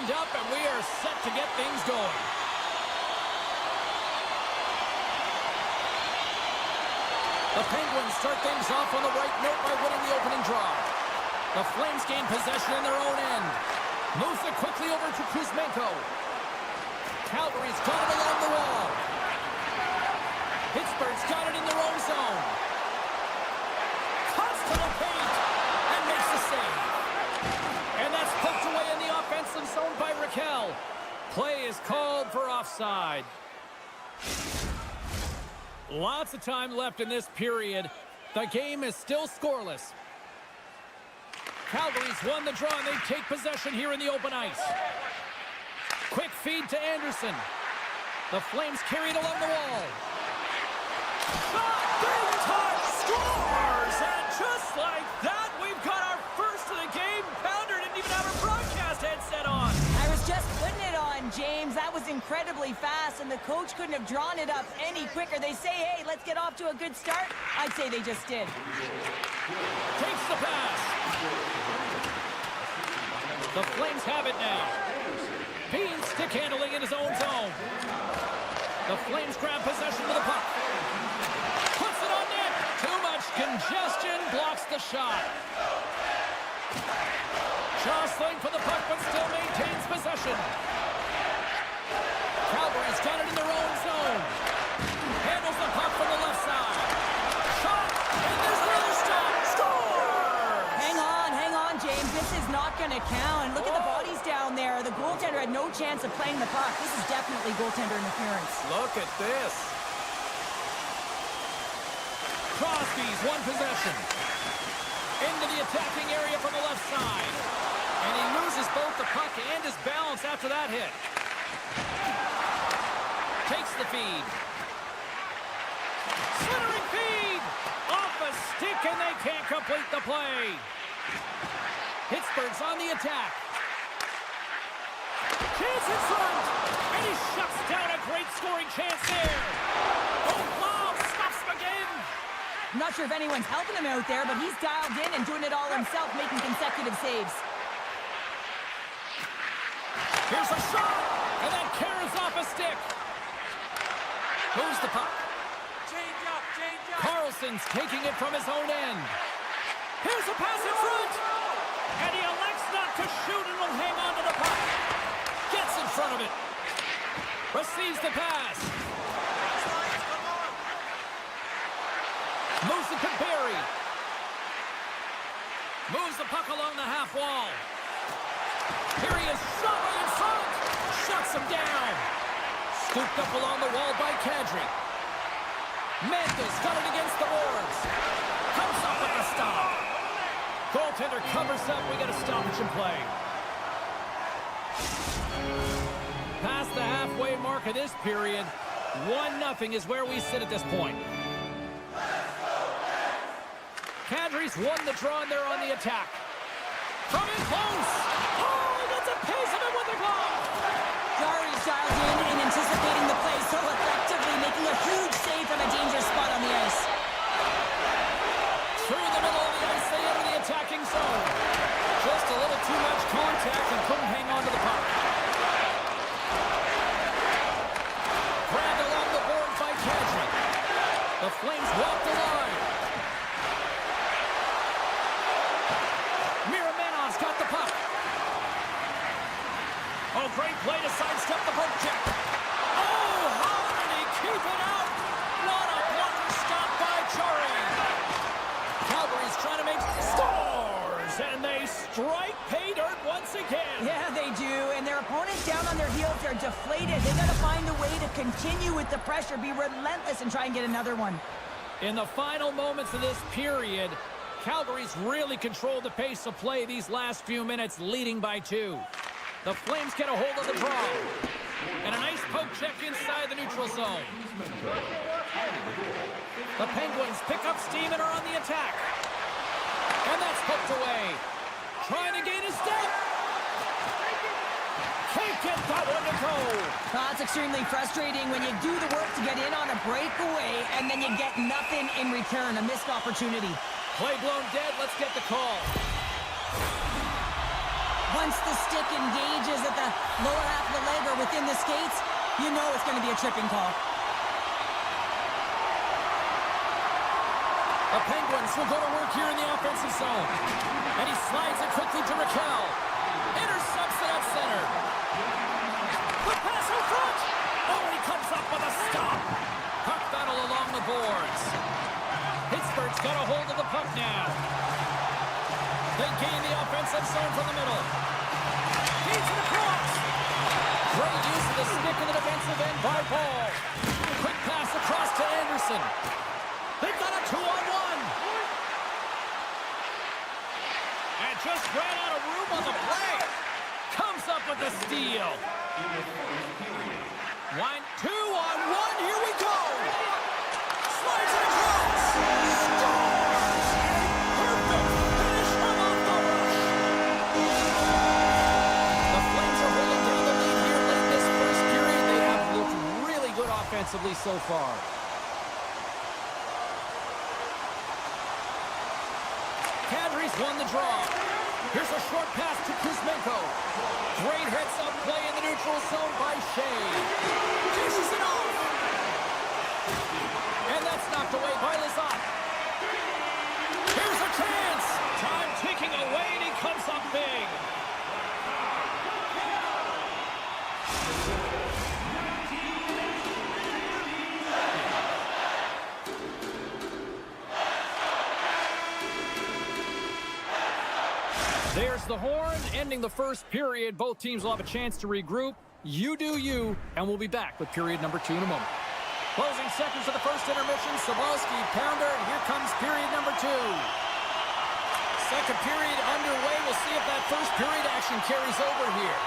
lined up, and we are set to get things going. The Penguins start things off on the right note by winning the opening draw. The Flames gain possession in their own end. Moves it quickly over to Kuzmenko. Calgary's got it along the wall. Pittsburgh's got it in their own zone. Cuts to the paint and makes the save. And that's poked away in the offensive zone by Raquel. Play is called for offside. Lots of time left in this period. The game is still scoreless. Calgary's won the draw, and they take possession here in the open ice. Quick feed to Anderson. The Flames carry it along the wall. Shot! Big touch! Scores! And just like that, we've got our first of the game. Pounder didn't even have her broadcast headset on. I was just putting it on, James. That was incredibly fast, and the coach couldn't have drawn it up any quicker. They say, hey, let's get off to a good start. I'd say they just did. Takes the pass. The Flames have it now. Bean stick handling in his own zone. The Flames grab possession of the puck. Puts it on net. Too much congestion blocks the shot. Jostling for the puck, but still maintains possession. Calgary's got it in their own zone. Handles the puck from the left side. Shot, and there's another stop. Scores! Hang on, James. This is not going to count. Look at the bodies down there. The goaltender had no chance of playing the puck. This is definitely goaltender interference. Look at this. Crosby's won possession. Into the attacking area from the left side. And he loses both the puck and his balance after that hit. Takes the feed. Centering feed! Off a stick, and they can't complete the play. Pittsburgh's on the attack. Chance in front! And he shuts down a great scoring chance there. Oh, wow! Stops him again! I'm not sure if anyone's helping him out there, but he's dialed in and doing it all himself, making consecutive saves. Here's a shot, and that carries off a stick. Moves the puck. Change up. Carlson's taking it from his own end. Here's a pass in front, and he elects not to shoot and will hang on to the puck. Gets in front of it. Receives the pass. Moves it to Barry. Moves the puck along the half wall. Here he is, shoving in front. Shuts him down. Scooped up along the wall by Kadri. Manda's got it against the boards. Comes up with a stop. Goaltender covers up. We got a stoppage in play. Past the halfway mark of this period, 1-0 is where we sit at this point. Kadri's won the draw, and they're on the attack. From in close. Oh, he gets a piece of it with the glove. Jari's dialed in and anticipating the play so effectively, making a huge save from a dangerous spot on the ice. Through the middle of the ice, they enter the attacking zone. Just a little too much contact and couldn't hang on to the puck. Grabbed along the board by Kadri. The Flames walk the line. Got the puck. Oh, great play to sidestep the poke check. Oh, how did he keep it out? What a blocker stop by Chari. Calgary's trying to make scores, and they strike pay dirt once again. Yeah, they do, and their opponents down on their heels are deflated. They got to find a way to continue with the pressure, be relentless, and try and get another one. In the final moments of this period, Calgary's really controlled the pace of play these last few minutes, leading by 2. The Flames get a hold of the draw. And a nice poke check inside the neutral zone. The Penguins pick up steam and are on the attack. And that's poked away. Trying to gain a step. Can't get that one to go. That's extremely frustrating when you do the work to get in on a breakaway and then you get nothing in return, a missed opportunity. Play blown dead. Let's get the call. Once the stick engages at the lower half of the leg or within the skates, you know it's going to be a tripping call. The Penguins will go to work here in the offensive zone. And he slides it quickly to Raquel. Intercepts it at center. The pass in front. Oh, he comes up with a stop. Puck battle along the boards. Pittsburgh's got a hold of the puck now. They gain the offensive zone from the middle. Feeds it across. Great use of the stick in the defensive end by Paul. Quick pass across to Anderson. They've got a 2-on-1. And just ran out of room on the play. Comes up with the steal. 2-on-1. Here we go. Slides it across. Scores. Perfect finish from off the rush. The Flames are holding down the lead here late this first period. They have looked really good offensively so far. Kadri's won the draw. Here's a short pass to Kuzmenko. Great heads-up play in the neutral zone by Shea. Dishes it off. And that's knocked away by Lizotte. Here's a chance. Time ticking away, and he comes up big. There's the horn, ending the first period. Both teams will have a chance to regroup. You do you, and we'll be back with period number 2 in a moment. Closing seconds of the first intermission. Sobolski, pounder, and here comes period number 2. Second period underway. We'll see if that first period action carries over here.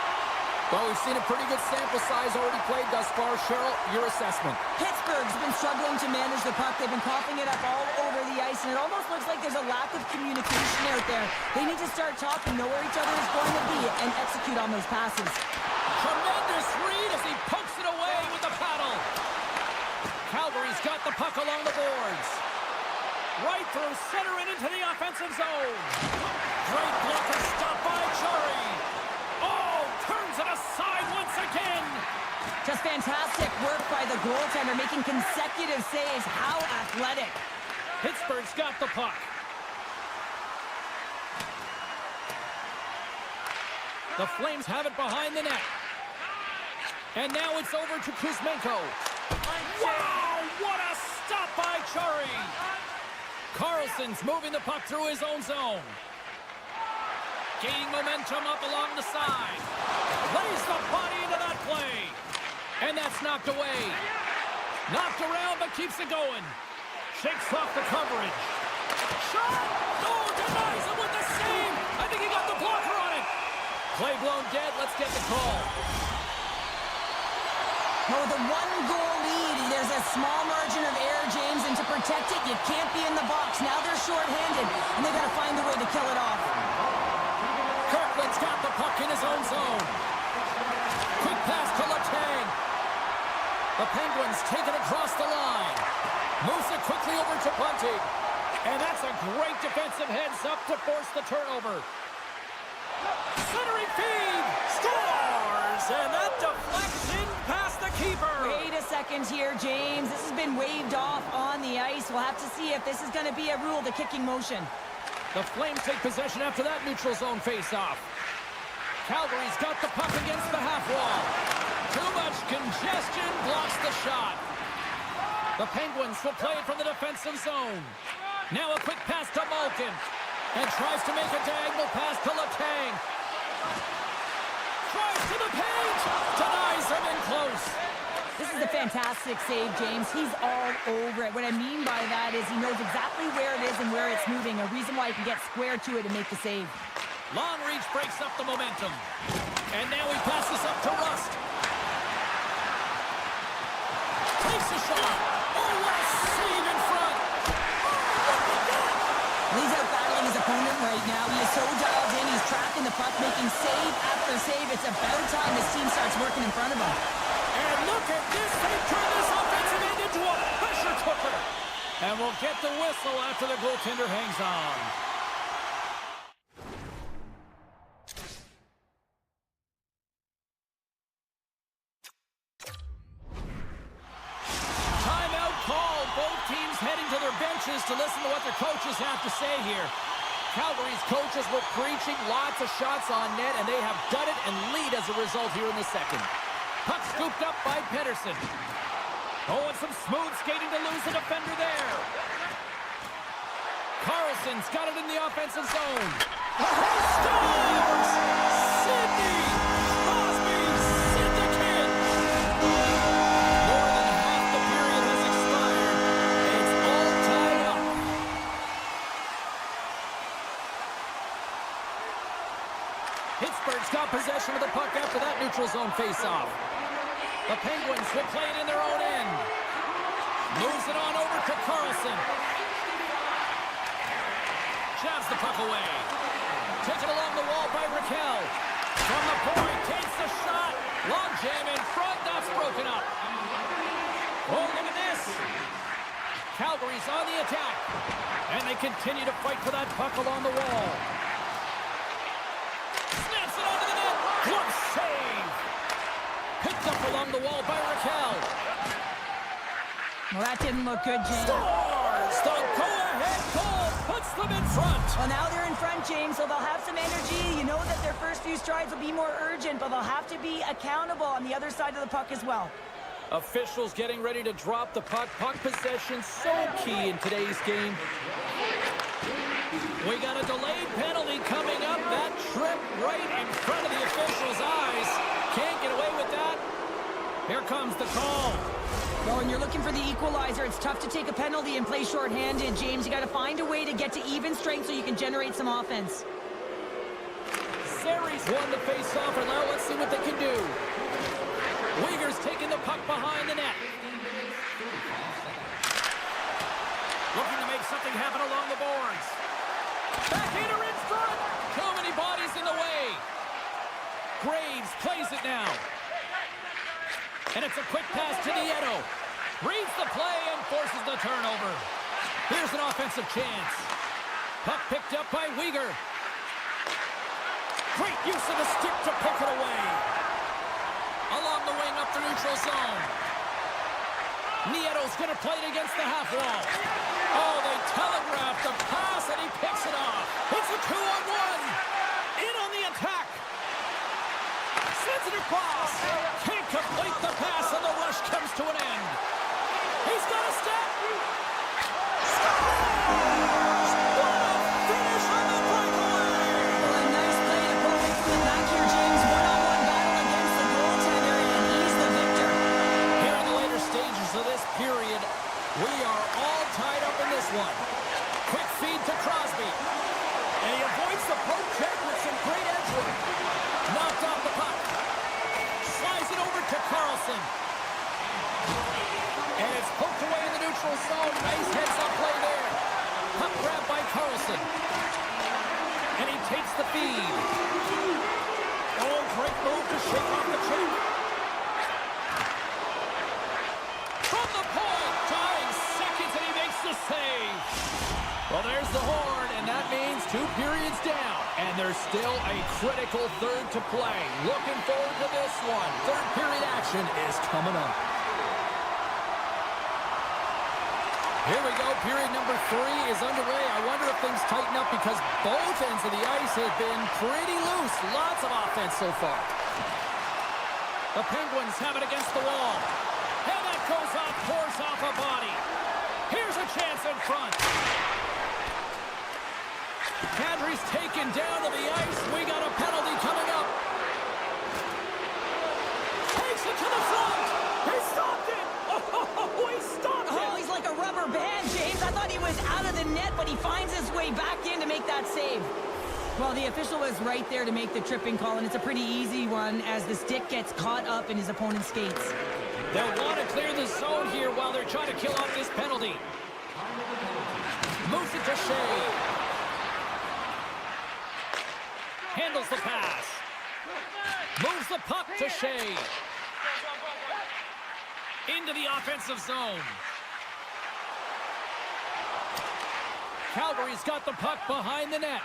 Well, we've seen a pretty good sample size already played thus far. Cheryl, your assessment. Pittsburgh's been struggling to manage the puck. They've been coughing it up all over the ice, and it almost looks like there's a lack of communication out there. They need to start talking, know where each other is going to be, and execute on those passes. Tremendous read as he pokes it away with the paddle. Calgary's got the puck along the boards. Right through center and into the offensive zone. Great blocker stop by Chari. Oh, turns it aside once again. Just fantastic work by the goaltender, making consecutive saves. How athletic. Pittsburgh's got the puck. The Flames have it behind the net. And now it's over to Kuzmenko. Wow, what a stop by Chari. Carlson's moving the puck through his own zone. Gaining momentum up along the side. Plays the body into that play. And that's knocked away. Knocked around, but keeps it going. Shakes off the coverage. Shot! Oh, denies him with the save. I think he got the blocker on it. Play blown dead. Let's get the call. Well, with a one-goal lead, there's a small margin of error, James, and to protect it, you can't be in the box. Now they're shorthanded, and they've got to find a way to kill it off. Kirkland's got the puck in his own zone. Quick pass to Letang. The Penguins take it across the line. Moves it quickly over to Bunting. And that's a great defensive heads-up to force the turnover. Centering feed. Scores! And that deflects in past the keeper. Wait a second here, James. This has been waved off on the ice. We'll have to see if this is going to be a rule, the kicking motion. The Flames take possession after that neutral zone face-off. Calgary's got the puck against the half wall. Too much congestion blocks the shot. The Penguins will play it from the defensive zone. Now a quick pass to Malkin. And tries to make a diagonal pass to Letang. Tries to the paint. Denies him in close. This is a fantastic save, James. He's all over it. What I mean by that is he knows exactly where it is and where it's moving. A reason why he can get square to it and make the save. Long reach breaks up the momentum. And now he passes up to Rust. Takes a shot. Oh, what a save in front. He's out battling his opponent right now. He is so dialed in. He's tracking the puck, making save after save. It's about time his team starts working in front of him. And look at this. They've turned this offensive end into a pressure cooker. And we'll get the whistle after the goaltender hangs on. benches to listen to what their coaches have to say here. Calgary's coaches were preaching lots of shots on net, and they have done it and lead as a result here in the second. Puck scooped up by Pedersen. Oh, and some smooth skating to lose the defender there. Carlson's got it in the offensive zone. Scores! Sidney Crosby Syndicate! More than half the period has expired. It's all tied up. Pittsburgh's got possession of the puck after that neutral zone faceoff. The Penguins will play it in their own end. Moves it on over to Carlson. Jabs the puck away. Taken along the wall by Raquel. From the point, takes the shot. Long jam in front, that's broken up. Oh, look at this. Calgary's on the attack. And they continue to fight for that puck along the wall. Snaps it onto the net. What save! Picked up along the wall by Raquel. Well, that didn't look good, James. Scores! The go-ahead goal puts them in front. Well, now they're in front, James, so they'll have some energy. You know that their first few strides will be more urgent, but they'll have to be accountable on the other side of the puck as well. Officials getting ready to drop the puck. Puck possession so key in today's game. We got a delayed penalty coming up. That trip right in front of the officials' eyes. Can't get away with that. Here comes the call. Well, when you're looking for the equalizer, it's tough to take a penalty and play shorthanded, James. You got to find a way to get to even strength so you can generate some offense. Series won the face-off, and now let's see what they can do. Uyghur's taking the puck behind the net. Looking to make something happen along the boards. Backhander in front. Too many bodies in the way. Graves plays it now. And it's a quick pass to Nieto. Reads the play and forces the turnover. Here's an offensive chance. Puck picked up by Uyghur. Great use of the stick to poke it away. Along the wing up the neutral zone. Nieto's going to play it against the half wall. Oh, they telegraphed the pass and he picks it off. It's a 2-on-1. In on the attack. Sends it across. Can't complete the pass and the rush comes to an end. He's got a step. Scores! What a finish on the breakaway! Well, a nice play to pull it from the back here, James. One-on-one battle against the goaltender, and he's the victor. Here in the later stages of this period, we are all tied up in this one. Quick feed to Crosby. And he avoids the poke check with some great edge work. Knocked off the puck. Slides it over to Carlson. And it's poked away in the neutral zone. Nice heads-up play there. Puck grab by Carlson. And he takes the feed. Oh, great move to shake off the check. From the point, tying seconds, and he makes the save. Well, there's the horn, and that means 2 periods down. And there's still a critical third to play. Looking forward to this one. Third period action is coming up. Here we go. Period number 3 is underway. I wonder if things tighten up because both ends of the ice have been pretty loose. Lots of offense so far. The Penguins have it against the wall. And that goes off, pours off a body. Here's a chance in front. Kadri's taken down to the ice. We got a penalty coming up. Takes it to the front. He stopped it. Oh, he stopped it. Oh, he's like a rubber band, James. I thought he was out of the net, but he finds his way back in to make that save. Well, the official was right there to make the tripping call, and it's a pretty easy one as the stick gets caught up in his opponent's skates. They'll want to clear the zone here while they're trying to kill off this penalty. Moves it to Shea. Handles the pass. Moves the puck to Shea. Into the offensive zone. Calgary's got the puck behind the net.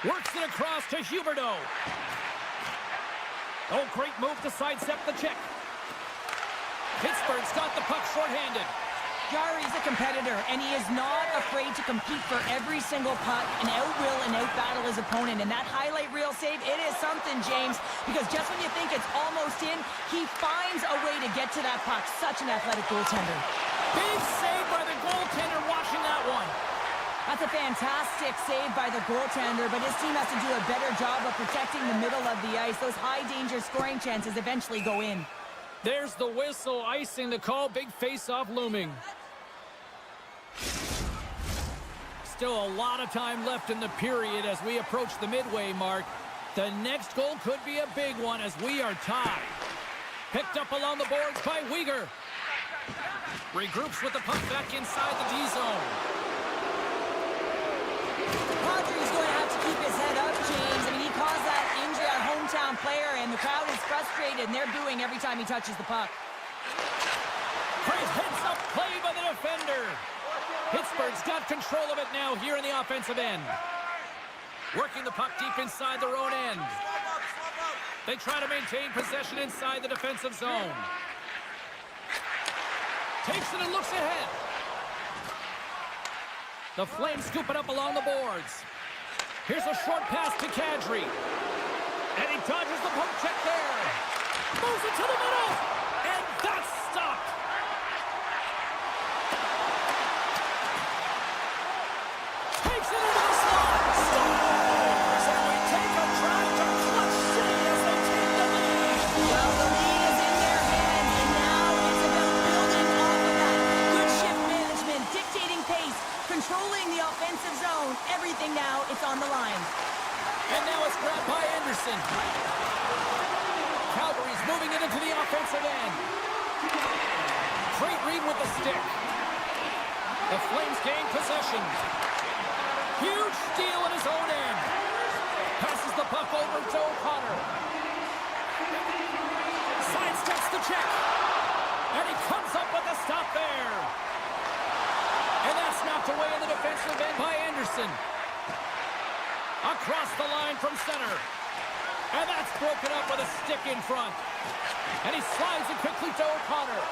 Works it across to Huberdeau. Oh, great move to sidestep the check. Pittsburgh's got the puck shorthanded. Jari's a competitor, and he is not afraid to compete for every single puck and out-will and out-battle his opponent. And that highlight reel save, it is something, James, because just when you think it's almost in, he finds a way to get to that puck. Such an athletic goaltender. Big save by the goaltender watching that one. That's a fantastic save by the goaltender, but his team has to do a better job of protecting the middle of the ice. Those high-danger scoring chances eventually go in. There's the whistle, icing the call, big face-off looming. Still a lot of time left in the period as we approach the midway mark. The next goal could be a big one as we are tied. Picked up along the boards by Uyghur. Regroups with the puck back inside the D-zone. Audrey's going to have to keep his head up, James. I mean, he caused that injury on hometown player, and the crowd is frustrated, and they're booing every time he touches the puck. Great heads-up play by the defender. Pittsburgh's got control of it now here in the offensive end. Working the puck deep inside their own end. They try to maintain possession inside the defensive zone. Takes it and looks ahead. The Flames scoop it up along the boards. Here's a short pass to Kadri. And he dodges the poke check there. Moves it to the middle. And that's stopped. Takes it into the slot. Stars. And we take a drive to clutch city as they take the lead. Well, the lead is in their hands, and now it's about building off of that. Good shift management, dictating pace, controlling the offensive zone. Everything now, it's on the line. And now it's grabbed by Anderson. Calgary's moving it into the offensive end. Great read with the stick. The Flames gain possession. Huge steal in his own end. Passes the puck over to O'Connor. Sidesteps the check. And he comes up with a stop there. And that's knocked away in the defensive end by Anderson. Across the line from center. And that's broken up with a stick in front. And he slides it quickly to O'Connor.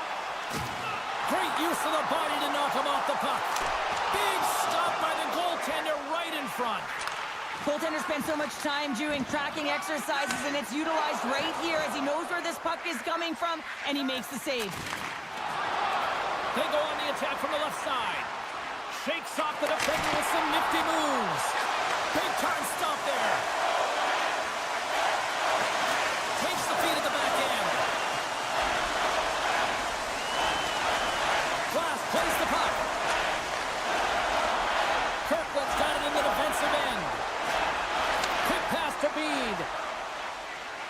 Great use of the body to knock him off the puck. Big stop by the goaltender right in front. Goaltender spends so much time doing tracking exercises, and it's utilized right here as he knows where this puck is coming from, and he makes the save. They go on the attack from the left side. Shakes off the defender with some nifty moves. Big time stop there. Takes the feed at the back end. Glass plays the puck. Kirkland's got it in the defensive end. Quick pass to Bede.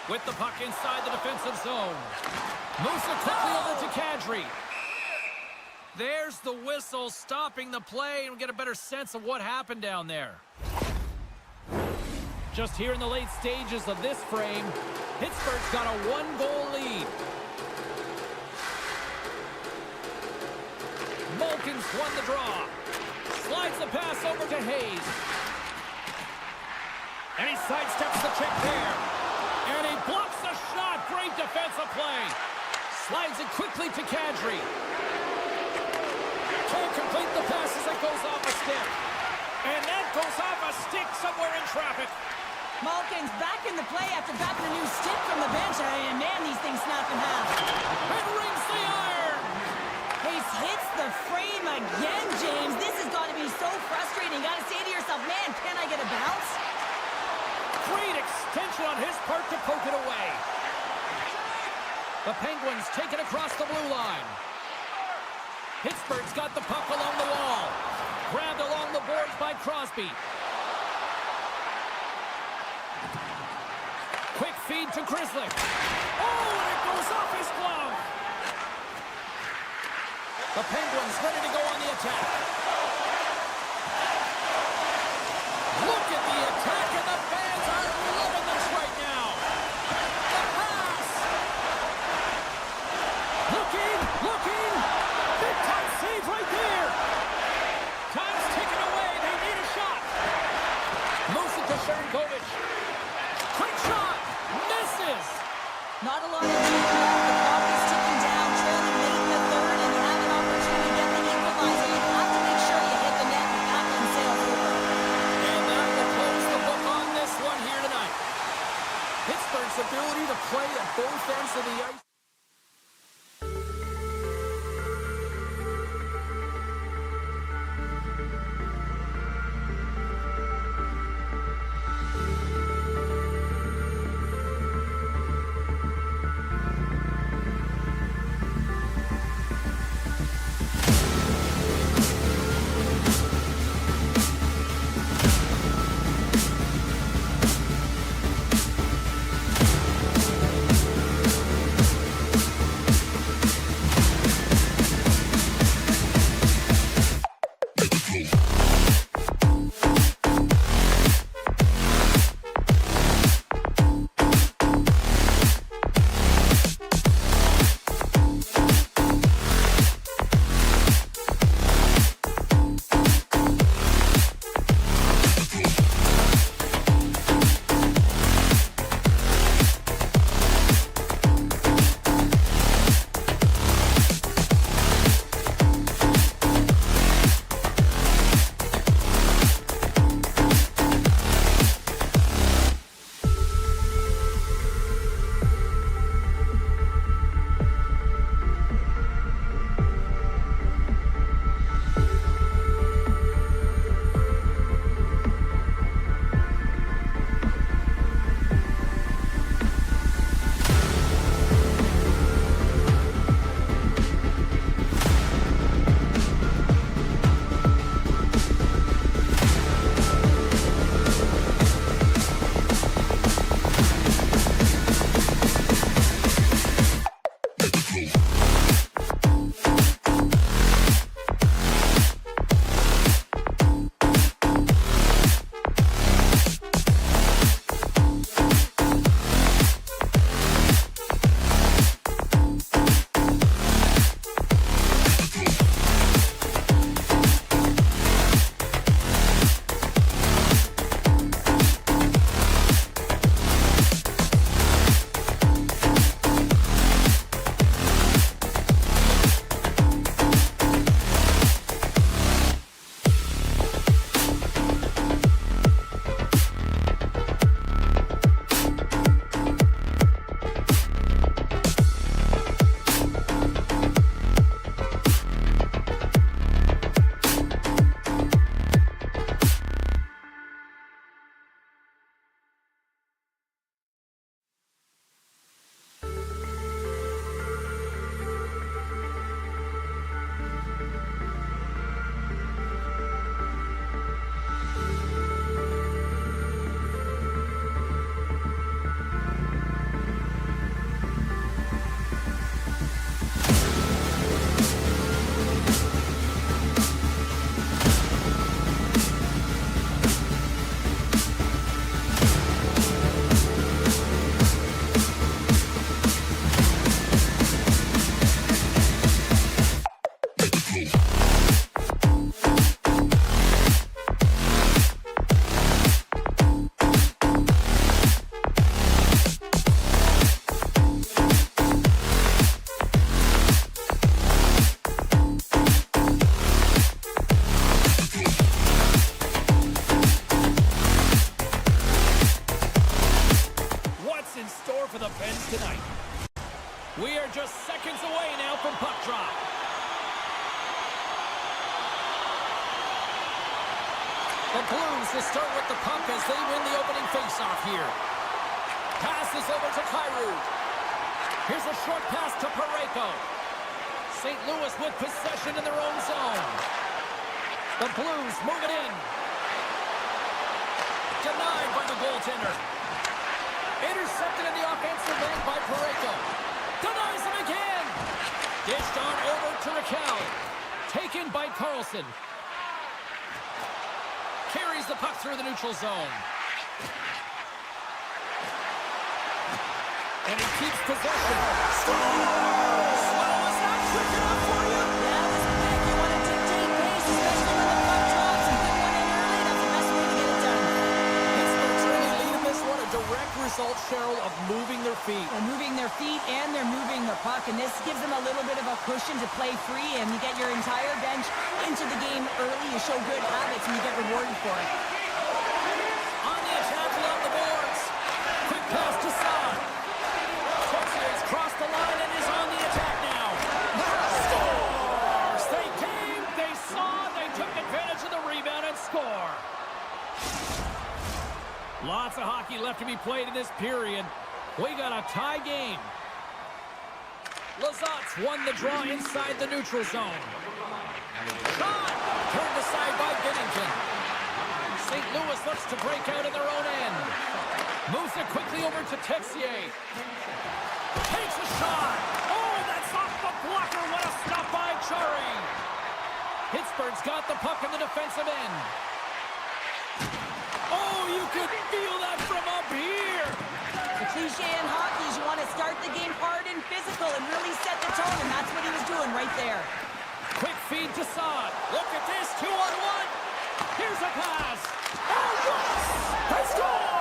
With the puck inside the defensive zone. Moves it quickly over to Kadri. There's the whistle stopping the play, and we get a better sense of what happened down there. Just here in the late stages of this frame, Pittsburgh's got a one-goal lead. Malkin's won the draw. Slides the pass over to Hayes. And he sidesteps the check there. And he blocks the shot. Great defensive play. Slides it quickly to Kadri. Can't complete the pass as it goes off a stick. And that goes off a stick somewhere in traffic. Malkin's back in the play after grabbing a new stick from the bench. And man, these things snap in half. And rings the iron. Hayes hits the frame again, James. This has got to be so frustrating. You got to say to yourself, man, can I get a bounce? Great extension on his part to poke it away. The Penguins take it across the blue line. Pittsburgh's got the puck along the wall. Grabbed along the boards by Crosby. Quick feed to Grizzly. Oh, and it goes off his glove. The Penguins ready to go on the attack. Look at the attack, and the fans are loving this right now. The pass. Looking. Big time save right there. Time's ticking away. They need a shot. Moves it to Sharangovich. Quick shot. Misses. Not a lot of time left. The clock is ticking down, trailing late in the third, and you have an opportunity to get the both ends of the ice. We are just seconds away now from puck drop. The Blues will start with the puck as they win the opening faceoff here. Passes over to Kyrou. Here's a short pass to Parayko. St. Louis with possession in their own zone. The Blues move it in. Denied by the goaltender. Intercepted in the offensive end by Parayko. Denies him again. Dished on over to Raquel. Taken by Carlson. Carries the puck through the neutral zone. And he keeps possession. Slow is not quick enough for you. Yeah, listen, Mac, you want to dictate pace, especially when the puck drops and get one in early. That's the best way to get it done. Pittsburgh's early lead in this one, a direct result, Cheryl, of moving their feet. They're moving their feet and they're moving the puck, and this gives them a little bit of a cushion to play free, and you get your entire bench into the game early. You show good habits, and you get rewarded for it. On the attack along the boards. Quick pass to Saad. Takes played in this period. We got a tie game. Lazat's won the draw inside the neutral zone. Shot! Turned aside by Binnington. St. Louis looks to break out in their own end. Moves it quickly over to Texier. Takes a shot! Oh, that's off the blocker! What a stop by Chari! Pittsburgh's got the puck in the defensive end. Oh, you could feel that from up here! The cliche in hockey is you want to start the game hard and physical and really set the tone, and that's what he was doing right there. Quick feed to Saad. Look at this, 2-on-1. Here's a pass. Oh, yes! They score!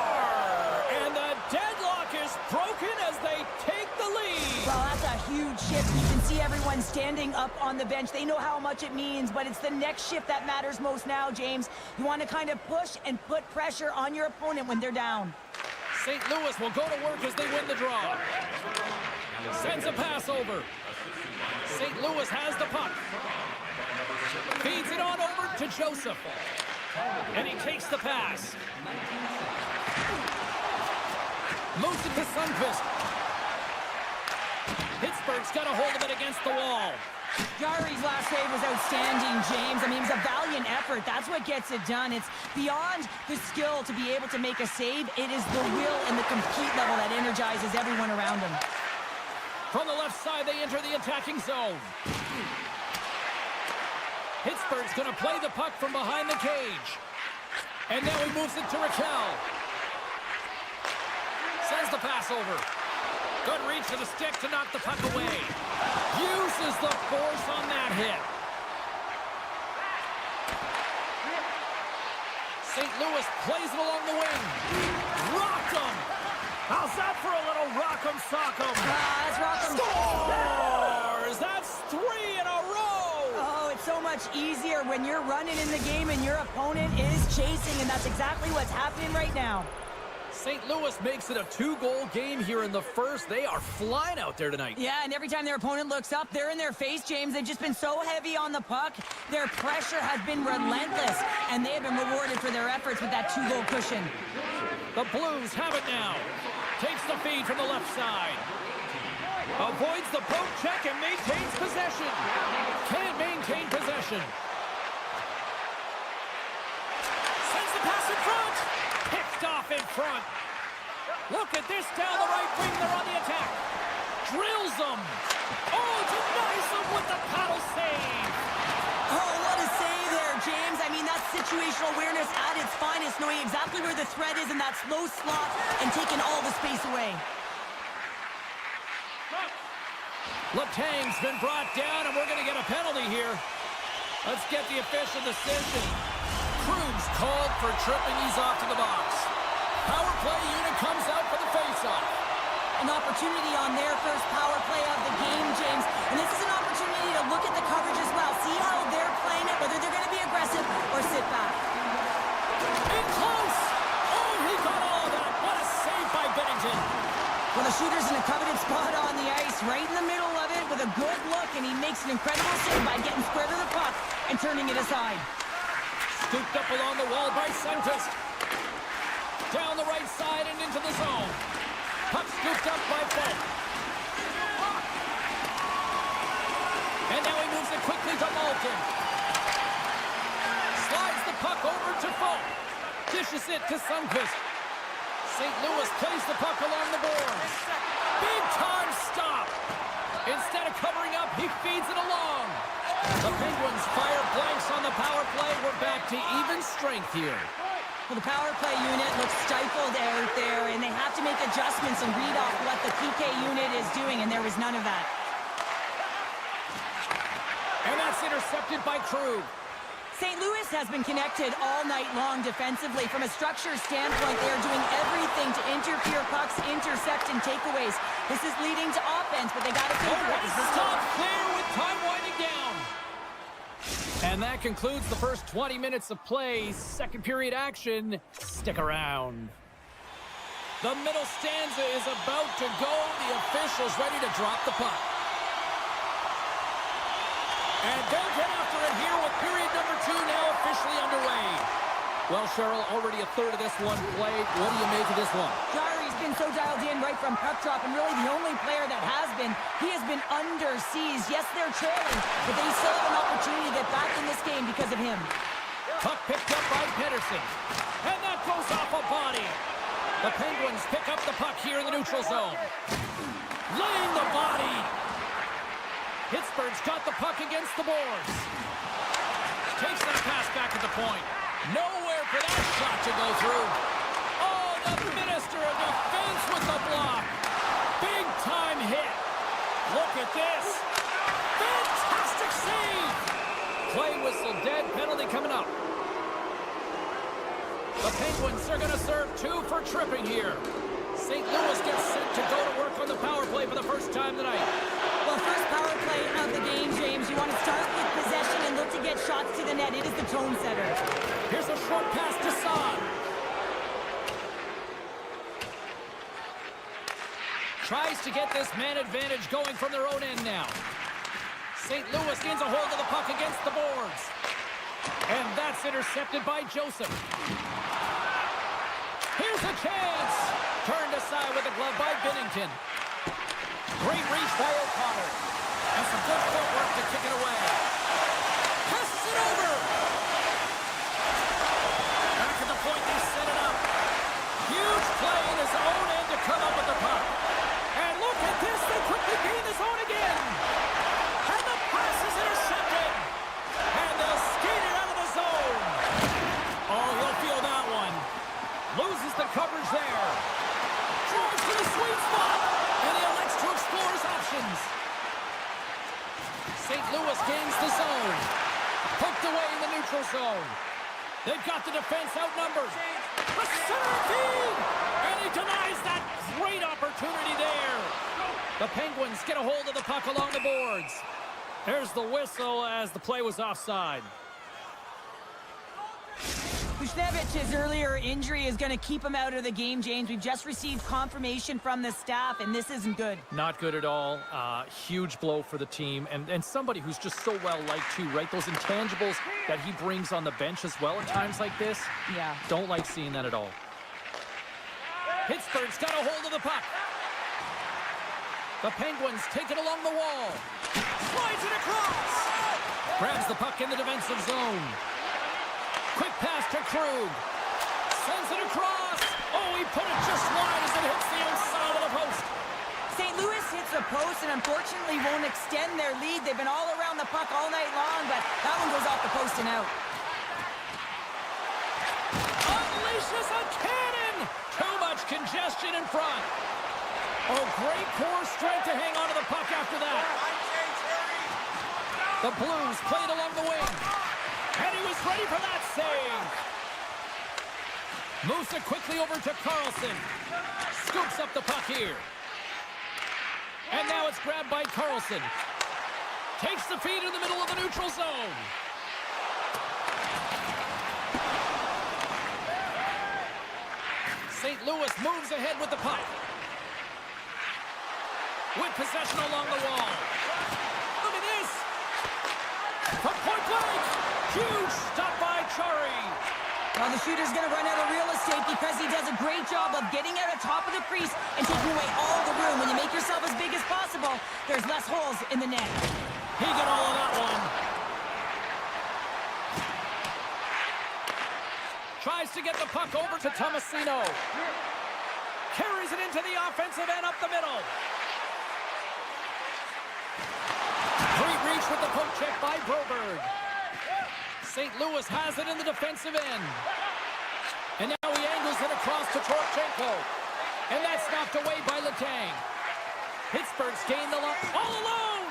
And the deadlock is broken as they take the lead. Well, that's a huge shift. You can see everyone standing up on the bench. They know how much it means, but it's the next shift that matters most now, James. You want to kind of push and put pressure on your opponent when they're down. St. Louis will go to work as they win the draw. Sends a pass over. St. Louis has the puck. Feeds it on over to Joseph. And he takes the pass. Moves it to Sundqvist. Pittsburgh's got a hold of it against the wall. Jari's last save was outstanding, James. I mean, it was a valiant effort. That's what gets it done. It's beyond the skill to be able to make a save. It is the will and the compete level that energizes everyone around him. From the left side, they enter the attacking zone. Pittsburgh's going to play the puck from behind the cage. And now he moves it to Raquel. Sends the pass over. Good reach to the stick to knock the puck away. Uses the force on that hit. St. Louis plays it along the wing. Rocked him. How's that for a little rock'em sock'em? That's rock'em. Scores! That's 3 in a row! Oh, it's so much easier when you're running in the game and your opponent is chasing, and that's exactly what's happening right now. St. Louis makes it a 2-goal game here in the first. They are flying out there tonight. Yeah, and every time their opponent looks up, they're in their face, James. They've just been so heavy on the puck. Their pressure has been relentless, and they have been rewarded for their efforts with that 2-goal cushion. The Blues have it now. Takes the feed from the left side. Avoids the poke check and maintains possession. Can't maintain possession. Sends the pass in front. Picked off in front. Look at this down the right wing. They're on the attack. Drills them. Oh, denies them with the paddle save. Oh, what a save there, James. I mean, that's situational awareness at its finest, knowing exactly where the threat is in that slow slot and taking all the space away. Letang's been brought down, and we're going to get a penalty here. Let's get the official decision. Krug's called for tripping. He's off to the box. Power play unit comes out for the faceoff. An opportunity on their first power play of the game, James. And this is an opportunity to look at the coverage as well. See how they're playing it, whether they're going to be aggressive or sit back. In close! Oh, he got all of that. What a save by Binnington. Well, the shooter's in a coveted spot on the ice, right in the middle of it with a good look, and he makes an incredible save by getting square to the puck and turning it aside. Scooped up along the wall by Sundqvist. Down the right side and into the zone. Puck scooped up by Fett. And now he moves it quickly to Malkin. Slides the puck over to Fett. Dishes it to Sundqvist. St. Louis plays the puck along the boards. Big time stop. Instead of covering up, he feeds it along. The Penguins fire blanks on the power play. We're back to even strength here. Well, the power play unit looks stifled out there, and they have to make adjustments and read off what the PK unit is doing, and there was none of that. And that's intercepted by Krug. St. Louis has been connected all night long defensively. From a structure standpoint, they are doing everything to interfere pucks, intercept, and takeaways. This is leading to offense, but they got to figure out. Stop there with time winding down. And that concludes the first 20 minutes of play. Second period action. Stick around. The middle stanza is about to go. The officials ready to drop the puck. And they'll get after it here with period number 2 now officially underway. Well, Cheryl, already a third of this one played. What do you make of this one? Jarry's been so dialed in right from puck drop, and really the only player that has been. He has been under siege. Yes, they're trailing, but they still have an opportunity to get back in this game because of him. Puck picked up by Pedersen. And that goes off a body. The Penguins pick up the puck here in the neutral zone. Laying the body. Pittsburgh's got the puck against the boards. Takes that pass back at the point. Nowhere for that shot to go through. Oh, the Minister of Defense with the block. Big time hit. Look at this. Fantastic save. Play whistle dead. Penalty coming up. The Penguins are going to serve 2 for tripping here. St. Louis gets sent to go to work on the power play for the first time tonight. Well, first power play of the game, James. You want to start with possession and look to get shots to the net. It is the tone setter. Here's a short pass to Saad. Tries to get this man advantage going from their own end now. St. Louis gains a hold of the puck against the boards. And that's intercepted by Joseph. Here's a chance. Turned aside with a glove by Binnington. Great reach by O'Connor. And some good footwork to kick it away. Passes it over. Back at the point, they set it up. Huge play in his own end to come up with the puck. And look at this. They quickly gain the zone again. And the pass is intercepted. And they'll skate it out of the zone. Oh, he'll feel that one. Loses the coverage there. Drives to the sweet spot. And he elects to explore his options. St. Louis gains the zone. Poked away in the neutral zone. They've got the defense outnumbered. A center feed! And he denies that great opportunity there. The Penguins get a hold of the puck along the boards. There's the whistle as the play was offside. Buchnevich's earlier injury is going to keep him out of the game, James. We've just received confirmation from the staff, and this isn't good. Not good at all. Huge blow for the team. And somebody who's just so well-liked, too, right? Those intangibles that he brings on the bench as well at times like this. Yeah. Don't like seeing that at all. Pittsburgh's got a hold of the puck. The Penguins take it along the wall. Slides it across. Grabs the puck in the defensive zone. Quick pass to Krug. Sends it across. Oh, he put it just wide as it hits the inside of the post. St. Louis hits the post and unfortunately won't extend their lead. They've been all around the puck all night long, but that one goes off the post and out. Unleashes a cannon. Too much congestion in front. Oh, great core strength to hang on to the puck after that. The Blues played along the wing. And he was ready for that save. Moves it quickly over to Carlson. Scoops up the puck here. And now it's grabbed by Carlson. Takes the feed in the middle of the neutral zone. St. Louis moves ahead with the puck. With possession along the wall. Look at this. From point blank. Huge stop by Chari. Well, the shooter's going to run out of real estate because he does a great job of getting out of top of the crease and taking away all the room. When you make yourself as big as possible, there's less holes in the net. He got all of that one. Tries to get the puck over to Tomasino. Carries it into the offensive end up the middle. Great reach with the poke check by Broberg. St. Louis has it in the defensive end. And now he angles it across to Torchenko. And that's knocked away by Letang. Pittsburgh's gained the lock all alone.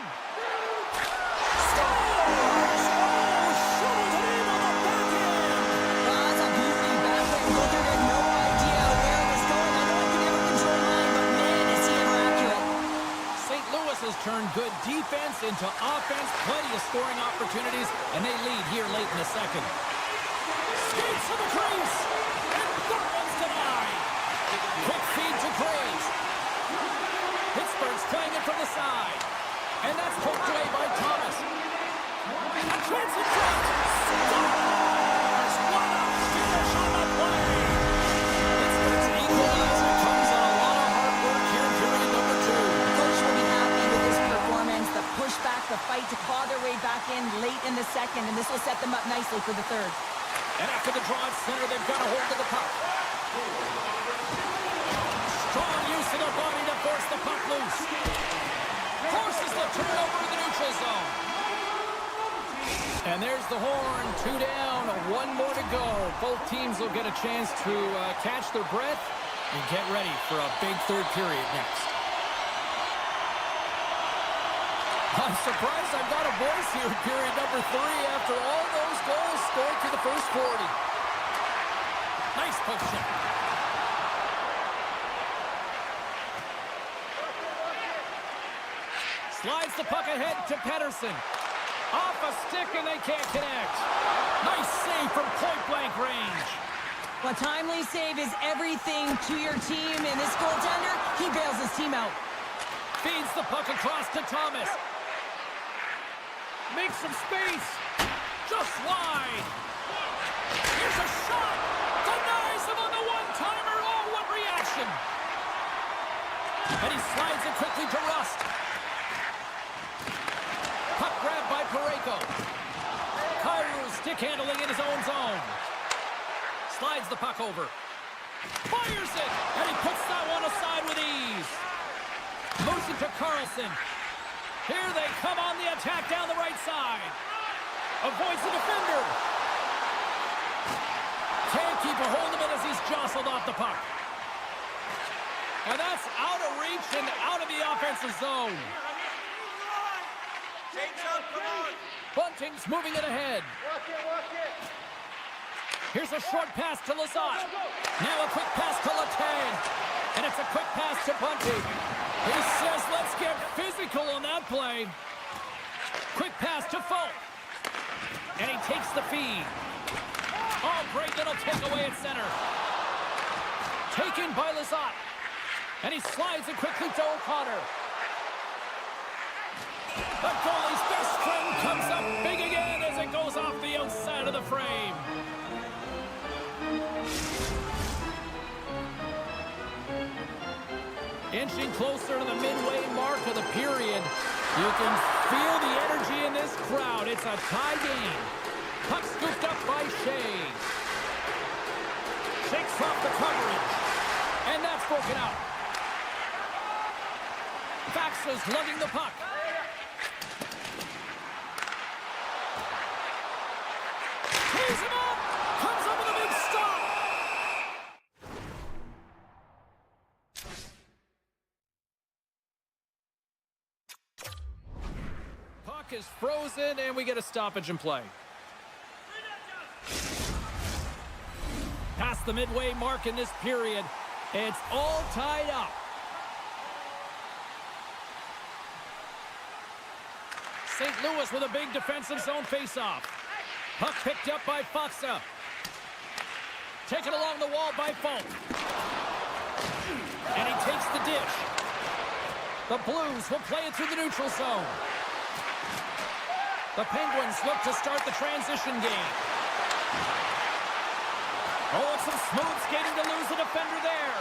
Scores! Oh, shoots it in on the backhand. That's a beauty backhand. Goldberg had no idea where it was going. I know I can never control mine, but man, is he ever accurate. St. Louis has turned good defense into offense. Plenty of scoring opportunities, and they lead here late in the second. Skates to the crease, and that one's denied. Quick feed to Graves. Pittsburgh's playing it from the side, and that's poked away by Thomas. A chance in front. Scores! What a finish to claw their way back in late in the second, and this will set them up nicely for the third. And after the draw at center, they've got a hold of the puck. Strong use of their body to force the puck loose. Forces the turnover in the neutral zone. And there's the horn. 2 down, 1 more to go. Both teams will get a chance to catch their breath and get ready for a big third period next. I'm surprised I've got a voice here in period number 3 after all those goals scored through the first 40. Nice push shot. Slides the puck ahead to Pettersson. Off a stick and they can't connect. Nice save from point-blank range. A timely save is everything to your team, and this goaltender, he bails his team out. Feeds the puck across to Thomas. Makes some space. Just wide. Here's a shot. Denies him on the one-timer. Oh, what reaction. And he slides it quickly to Rust. Puck grabbed by Parayko. Kyrou stick handling in his own zone. Slides the puck over. Fires it. And he puts that one aside with ease. Moves it to Carlson. Here they come on the attack down the right side. Avoids the defender. Can't keep a hold of it as he's jostled off the puck. And that's out of reach and out of the offensive zone. Bunting's moving it ahead. Here's a short pass to Lazat. Now a quick pass to Letang. And it's a quick pass to Bunting. He says, let's get physical on that play. Quick pass to Folk. And he takes the feed. Oh, great little takeaway at center. Taken by Lazat. And he slides it quickly to O'Connor. The goalie's best friend comes up big again as it goes off the outside of the frame. Inching closer to the midway mark of the period. You can feel the energy in this crowd. It's a tie game. Puck scooped up by Shea. Shakes off the coverage. And that's broken out. Faxa's lugging the puck. Tees him up. Comes up with a big stop. Puck is frozen, and we get a stoppage in play. Past the midway mark in this period, it's all tied up. St. Louis with a big defensive zone faceoff. Puck picked up by Faxa. Taken along the wall by Folk. And he takes the dish. The Blues will play it through the neutral zone. The Penguins look to start the transition game. Oh, it's some smooth skating to lose the defender there.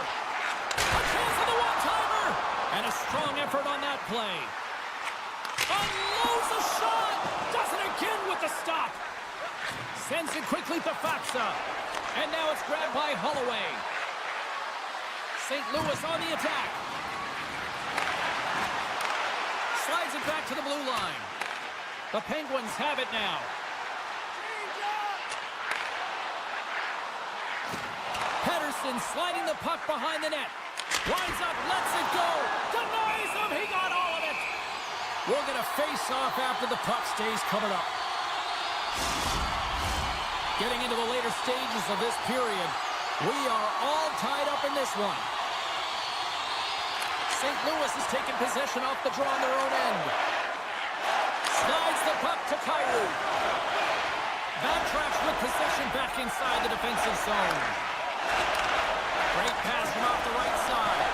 A chance of the one-timer. And a strong effort on that play. Unloads a shot. Does it again with the stop. Sends it quickly to Faxa. And now it's grabbed by Holloway. St. Louis on the attack. Slides it back to the blue line. The Penguins have it now. Pettersson sliding the puck behind the net. Lines up, lets it go. Denies him, he got all of it. We'll get a face-off after the puck stays covered up. Getting into the later stages of this period, we are all tied up in this one. St. Louis has taken possession off the draw on their own end. Slides the puck to Kyrou. Backtracks with possession back inside the defensive zone. Great pass from off the right side.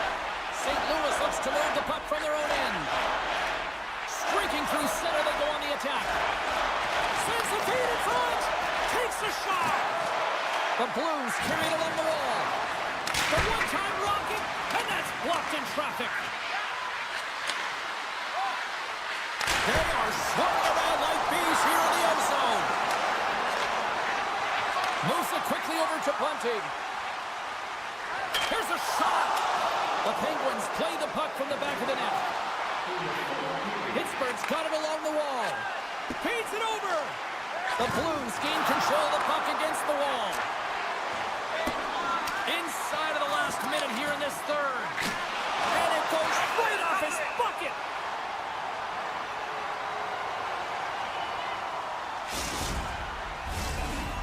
St. Louis looks to load the puck from their own end. Streaking through center, they go on the attack. Sends the feed in front. Takes a shot. The Blues carry it along the wall. The one-time rocket, and that's blocked in traffic. They are Swarming around like bees here in the O-zone. Moves it quickly over to Bunting. Here's a shot. The Penguins play the puck from the back of the net. Pittsburgh's got it along the wall. Feeds it over. The Blues gain control of the puck against the wall. Inside of the last minute here in this third. And it goes right off his bucket.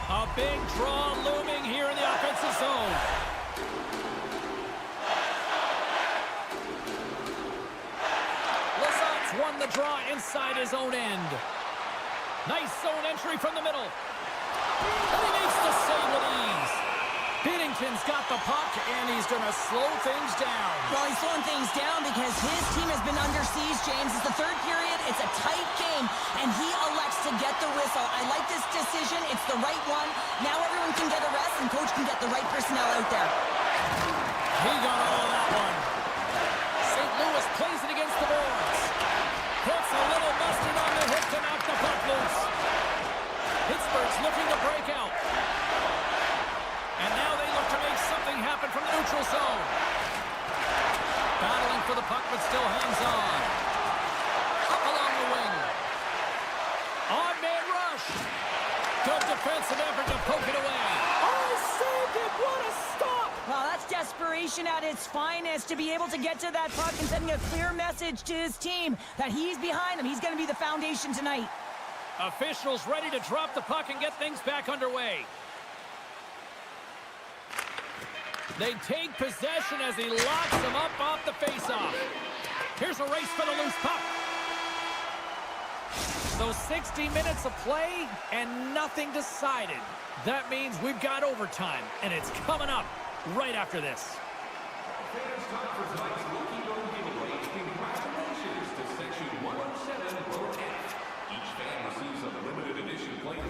A big draw looming here in the offensive zone. Lazat's won the draw inside his own end. Nice zone entry from the middle. And he makes the save with ease. Binnington's got the puck, and he's going to slow things down. Well, he's slowing things down because his team has been under siege, James. It's the third period. It's a tight game, and he elects to get the whistle. I like this decision. It's the right one. Now everyone can get a rest, and coach can get the right personnel out there. He got all of that one. St. Louis plays it against the boards. Puts a little mustard on the hip to knock the puck loose. Pittsburgh's looking to break out. And now they look to make something happen from the neutral zone. Battling for the puck, but still hands on. Up along the wing. On-man rush. Good defensive effort to poke it away. Oh, saved it. What a stop. Well, that's desperation at its finest to be able to get to that puck and sending a clear message to his team that he's behind them. He's going to be the foundation tonight. Officials ready to drop the puck and get things back underway. They take possession as he locks them up off the faceoff. Here's a race for the loose puck. So 60 minutes of play and nothing decided. That means we've got overtime, and it's coming up right after this. Congratulations to Section 107 Row F. Each fan receives a limited edition plate.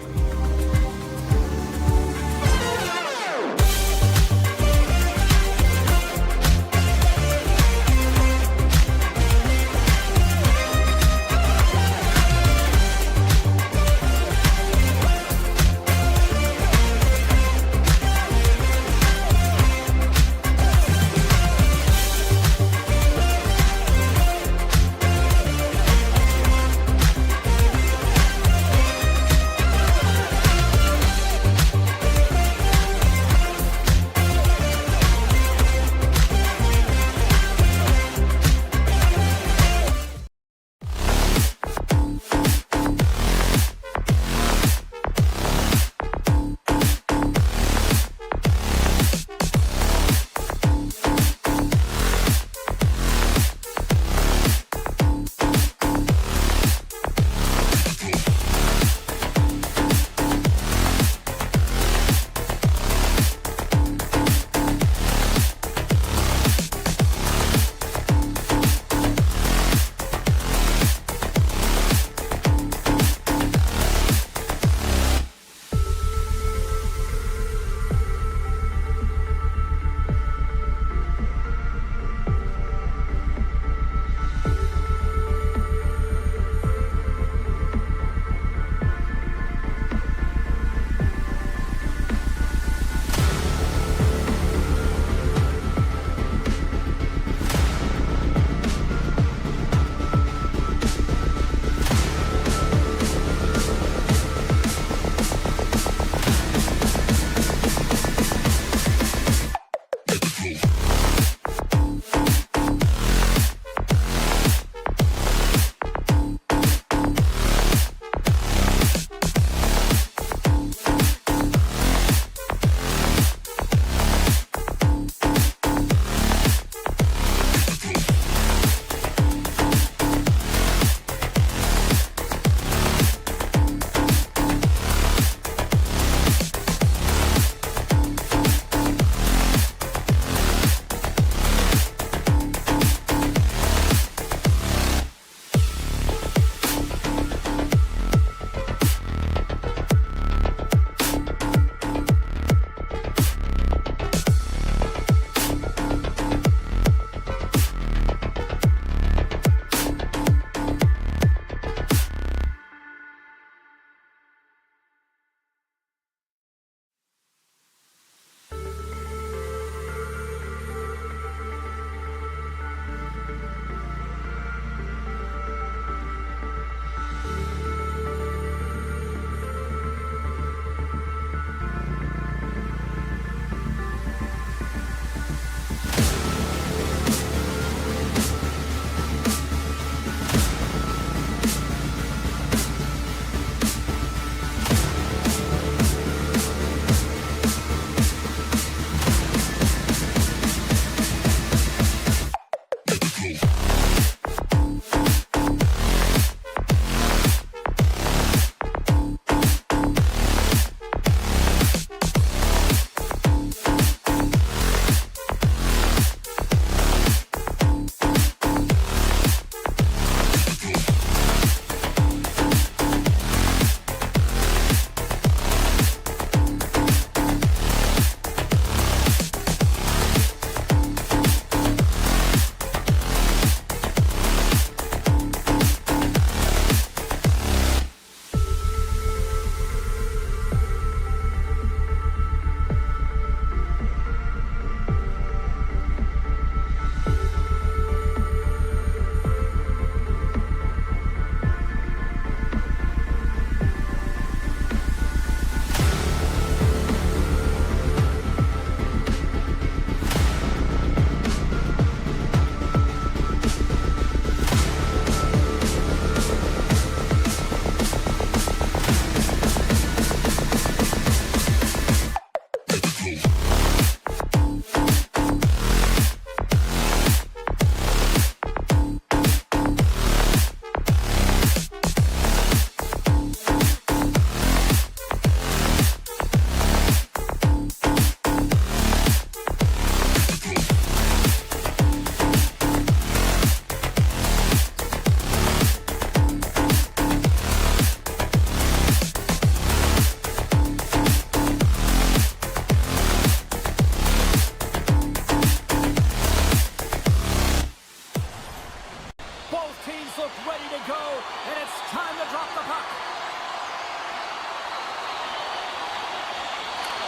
And it's time to drop the puck.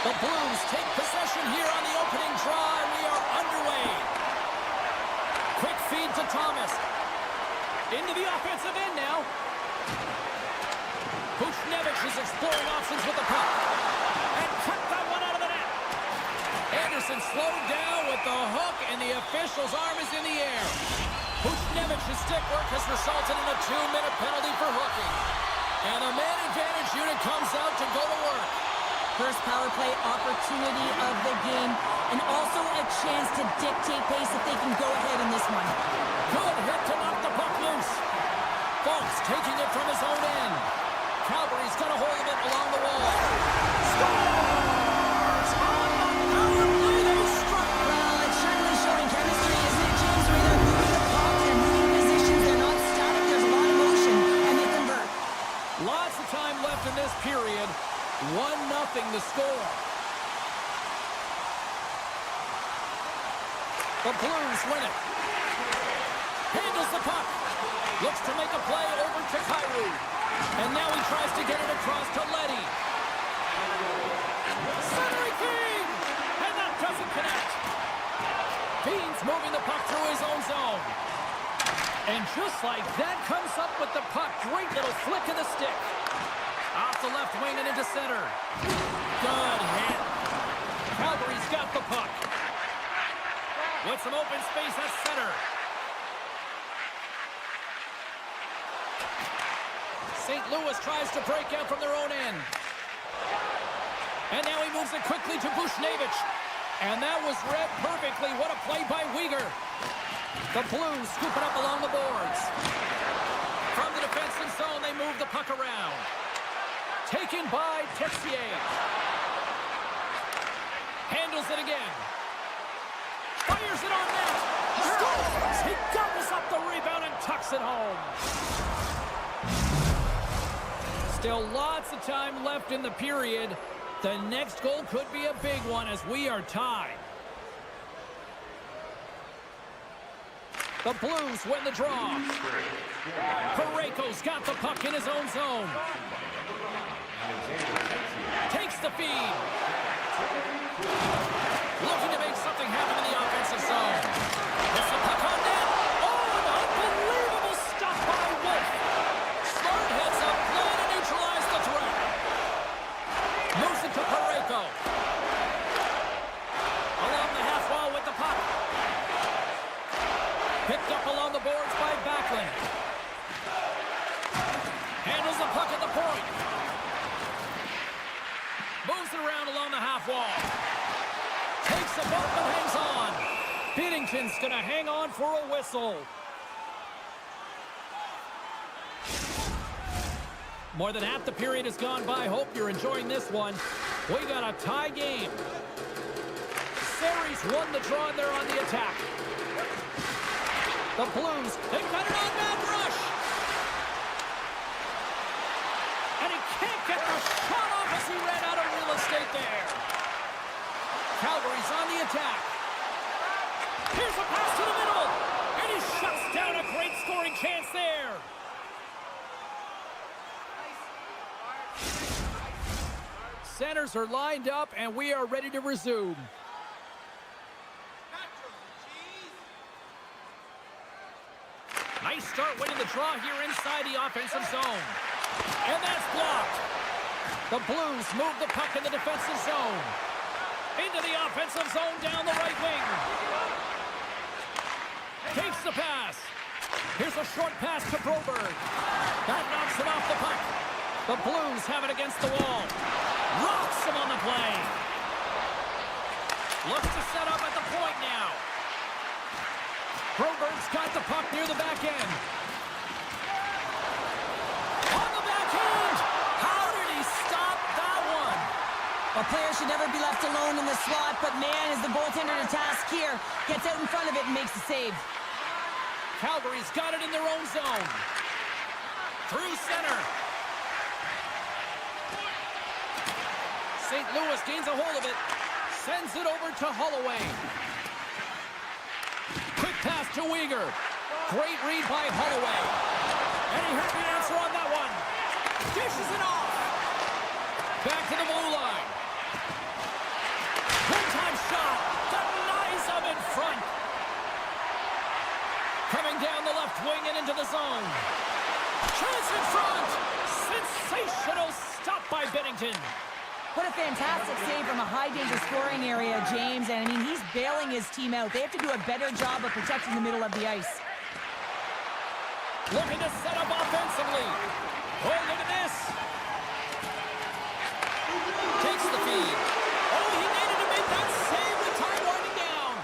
The Blues take possession here on the opening draw, and we are underway. Quick feed to Thomas. Into the offensive end now. Buchnevich is exploring options with the puck. And cut that one out of the net. Anderson slowed down with the hook, and the official's arm is in the air. Buchnevich's stick work has resulted in a 2-minute penalty for hooking. And the man advantage unit comes out to go to work. First power play opportunity of the game, and also a chance to dictate pace if they can go ahead in this one. Good hit to knock the puck loose. Folks taking it from his own end. Calgary's got a hold of it along the wall. Scores! On the power play, they struck. Well, it's certainly showing chemistry, isn't it, James? Where they're moving the puck, they're moving positions, they're not static, there's a lot of motion, and they convert. Lots of time left in this period. 1-0 the score. The Blues win it. Handles the puck. Looks to make a play over to Kyrou. And now he tries to get it across to Leddy. Centering feed! And that doesn't connect. Bean's moving the puck through his own zone. And just like that, comes up with the puck. Great little flick of the stick. Off the left wing and into center. Good hit. Calgary's got the puck. With some open space at center. St. Louis tries to break out from their own end. And now he moves it quickly to Buchnevich. And that was read perfectly. What a play by Weegar. The Blues scoop it up along the boards. From the defensive zone, they move the puck around. Taken by Texier. Handles it again. Fires it on net. Scores! He gobbles up the rebound and tucks it home. Still lots of time left in the period. The next goal could be a big one as we are tied. The Blues win the draw. Parayko's got the puck in his own zone. Takes the feed. Looking to make something happen in the offensive zone. Puts the puck on net. Oh, an unbelievable stop by Wolf. Smart heads up play to neutralize the threat. Moves it to Parayko. Along the half wall with the puck. Picked up along the boards by Backlund. Handles the puck at the point. Moves it around along the half wall. Takes the bump and hangs on. Binnington's going to hang on for a whistle. More than half the period has gone by. Hope you're enjoying this one. We got a tie game. Series won the draw and they're on the attack. The Blues, they've got it on bad rush. And he can't get the shot off as he ran out of real estate there. Calgary's on the attack. Here's a pass to the middle. And he shuts down a great scoring chance there. Centers are lined up and we are ready to resume. Nice start winning the draw here inside the offensive zone. And that's blocked. The Blues move the puck in the defensive zone. Into the offensive zone down the right wing. Takes the pass. Here's a short pass to Broberg. That knocks it off the puck. The Blues have it against the wall. Rocks him on the play. Looks to set up at the point now. Broberg's got the puck near the back end. On the backhand! How did he stop that one? A player should never be left alone in the slot, but man, is the goaltender to task here. Gets out in front of it and makes the save. Calgary's got it in their own zone. Through center. St. Louis gains a hold of it. Sends it over to Holloway. Quick pass to Weegar. Great read by Holloway. And he heard the answer on that one. Dishes it off. Back to the blue line. One-time shot. Denies him in front. Coming down the left wing and into the zone. Chance in front. Sensational stop by Bennington. What a fantastic save from a high-danger scoring area, James. And, I mean, he's bailing his team out. They have to do a better job of protecting the middle of the ice. Looking to set up offensively. Oh, look at this. Takes the feed. Oh, he needed to make that save with time winding down.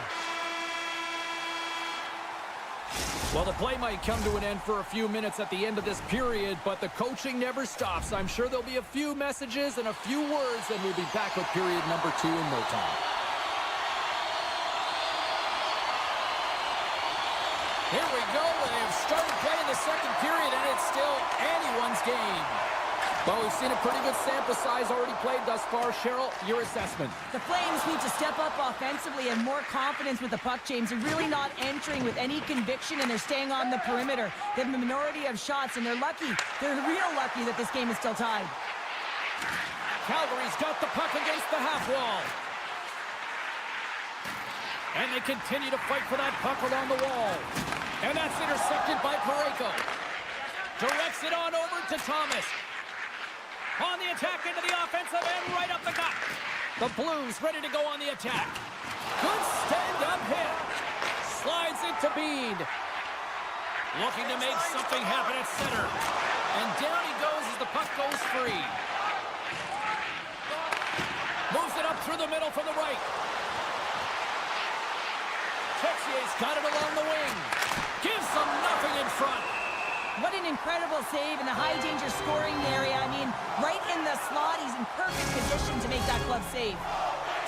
Well, the play might come to an end for a few minutes at the end of this period, but the coaching never stops. I'm sure there'll be a few messages and a few words, and we'll be back with period number 2 in no time. Here we go. They have started playing the second period, and it's still anyone's game. Well, we've seen a pretty good sample size already played thus far. Cheryl, your assessment. The Flames need to step up offensively and more confidence with the puck, James. They're really not entering with any conviction, and they're staying on the perimeter. They have a minority of shots, and they're lucky. They're real lucky that this game is still tied. Calgary's got the puck against the half wall. And they continue to fight for that puck along the wall. And that's intercepted by Parayko. Directs it on over to Thomas. On the attack into the offensive end, right up the gut. The Blues ready to go on the attack. Good stand-up hit. Slides it to Bead. Looking to make something happen at center. And down he goes as the puck goes free. Moves it up through the middle from the right. Texier's got it along the wing. Gives them nothing in front. What an incredible save in the high-danger scoring area. I mean, right in the slot, he's in perfect position to make that glove save.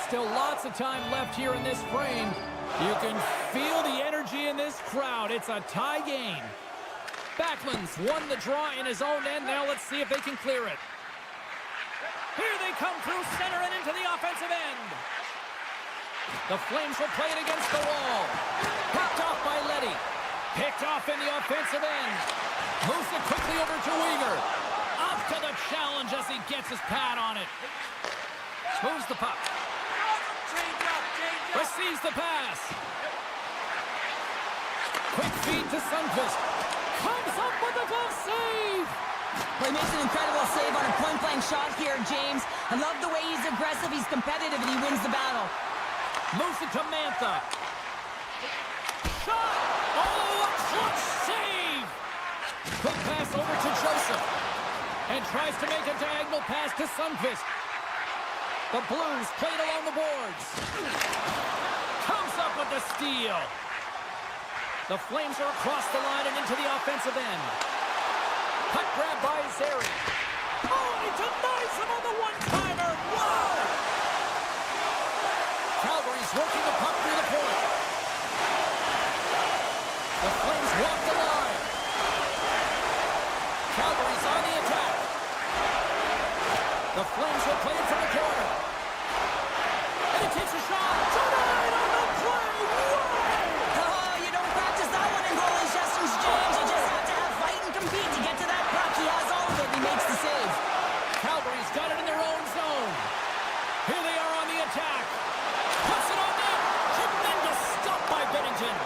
Still lots of time left here in this frame. You can feel the energy in this crowd. It's a tie game. Backlund's won the draw in his own end. Now let's see if they can clear it. Here they come through center and into the offensive end. The Flames will play it against the wall. Popped off by Leddy. Picked off in the offensive end. Moves it quickly over to Weegar. Up to the challenge as he gets his pad on it. Moves the puck. Receives the pass. Quick feed to Sundqvist. Comes up with a glove save. Well, he makes an incredible save on a point-blank shot here, James. I love the way he's aggressive, he's competitive, and he wins the battle. Moves it to Mantha. Shot! Oh, a clutch save! Quick pass over to Joseph. And tries to make a diagonal pass to Sundqvist. The Blues played along the boards. Comes up with the steal. The Flames are across the line and into the offensive end. Puck grab by Zary. Oh, he denies him on the one-timer. Whoa! Calgary's working the puck through the point. The Flames walk the line. Calgary's on the attack. The Flames will play it from the corner. And he takes a shot. Denied on the play. Whoa! Oh, you don't practice that one in goalie gestures, James. You just have to have fight and compete to get to that puck. He has all of it, and he makes the save. Calgary's got it in their own zone. Here they are on the attack. Puts it on net. Tremendous stop by Bennington.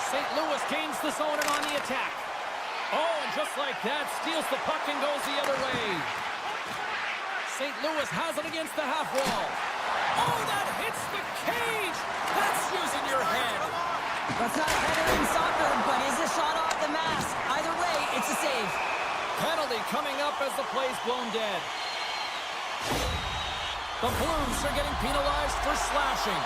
St. Louis gains the zone and on the attack. Oh, and just like that, steals the puck and goes the other way. St. Louis has it against the half wall. Oh, that hits the cage. That's using your head. That's not a header in soccer, but is a shot off the mask. Either way, it's a save. Penalty coming up as the play's blown dead. The Blues are getting penalized for slashing.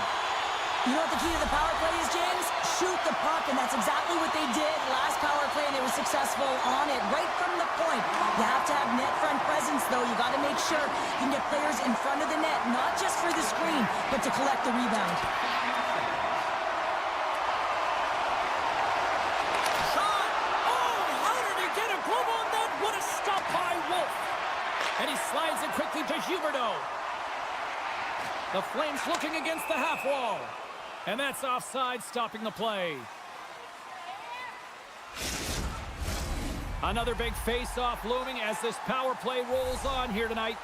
You know what the key to the power play is, James? Shoot the puck, and that's exactly what they did last power play, and they were successful on it right from the point. You have to have net front presence, though. You got to make sure you can get players in front of the net, not just for the screen, but to collect the rebound. Shot! Oh, how did he get a glove on that? What a stop by Wolf! And he slides it quickly to Huberdeau. The Flames looking against the half wall. And that's offside, stopping the play. Another big face-off looming as this power play rolls on here tonight.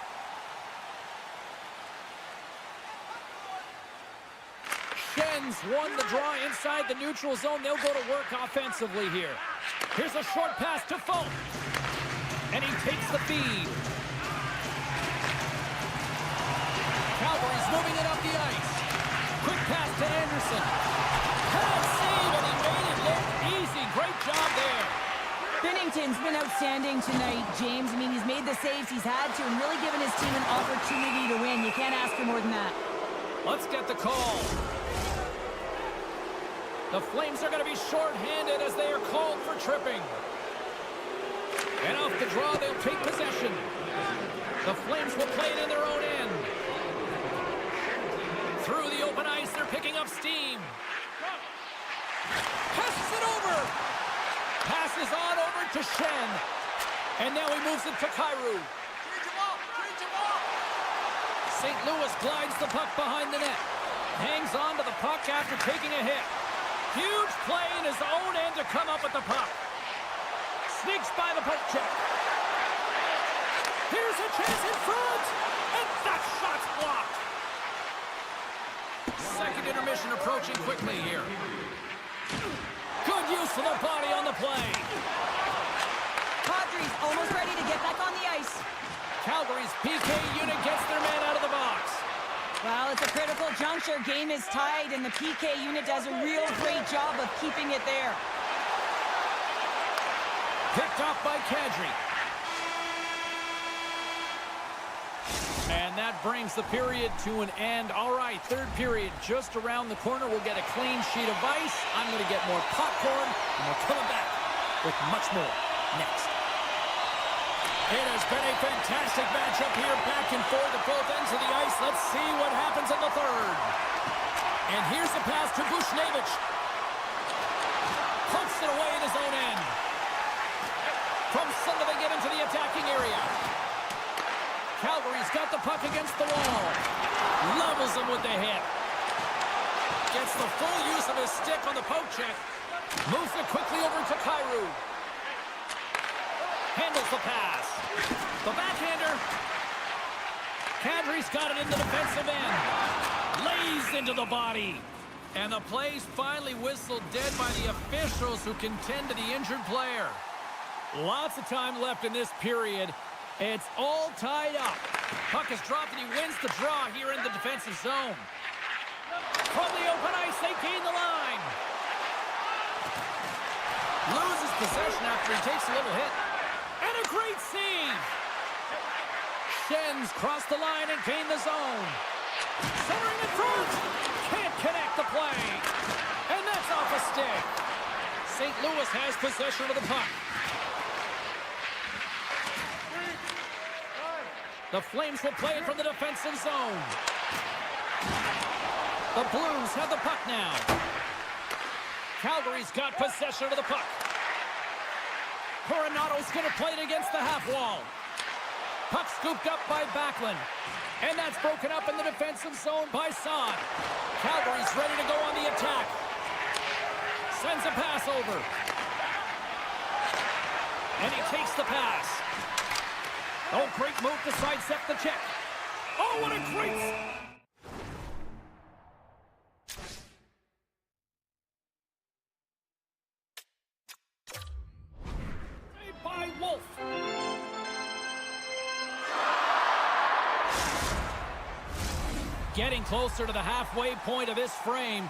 Shen's won the draw inside the neutral zone. They'll go to work offensively here. Here's a short pass to Folk. And he takes the feed. Calgary's moving it up the ice. Quick pass to Anderson. Bad save, and he made it look easy. Great job there. Binnington's been outstanding tonight, James. I mean, he's made the saves he's had to and really given his team an opportunity to win. You can't ask for more than that. Let's get the call. The Flames are going to be short-handed as they are called for tripping. And off the draw, they'll take possession. The Flames will play it in their own end. Through the open ice, they're picking up steam. Passes it over. Passes on over to Shen. And now he moves it to Kyrou. St. Louis glides the puck behind the net. Hangs on to the puck after taking a hit. Huge play in his own end to come up with the puck. Sneaks by the poke check. Here's a chance in front. And that shot's blocked. Second intermission approaching quickly here. Good use of the body on the play. Kadri's almost ready to get back on the ice. Calgary's PK unit gets their man out of the box. Well, it's a critical juncture. Game is tied, and the PK unit does a real great job of keeping it there. Picked off by Kadri. And that brings the period to an end. All right, third period just around the corner. We'll get a clean sheet of ice. I'm going to get more popcorn, and we're coming back with much more next. It has been a fantastic matchup here, back and forth at both ends of the ice. Let's see what happens in the third. And here's the pass to Bushnevich. Pumps it away in his own end. From center, they get into the attacking area. Calgary's got the puck against the wall. Levels him with the hit. Gets the full use of his stick on the poke check. Moves it quickly over to Kyrou. Handles the pass. The backhander. Kadri's got it in the defensive end. Lays into the body. And the play's finally whistled dead by the officials who can tend to the injured player. Lots of time left in this period. It's all tied up. Puck is dropped and he wins the draw here in the defensive zone. From the open ice, they gain the line. Loses possession after he takes a little hit. And a great save. Shen's crossed the line and gained the zone. Centering in front. Can't connect the play. And that's off a stick. St. Louis has possession of the puck. The Flames will play it from the defensive zone. The Blues have the puck now. Calgary's got possession of the puck. Coronato's going to play it against the half wall. Puck scooped up by Backlund. And that's broken up in the defensive zone by Son. Calgary's ready to go on the attack. Sends a pass over. And he takes the pass. Oh, great move to sidestep the check. Oh, what a great... by Wolf. Getting closer to the halfway point of this frame.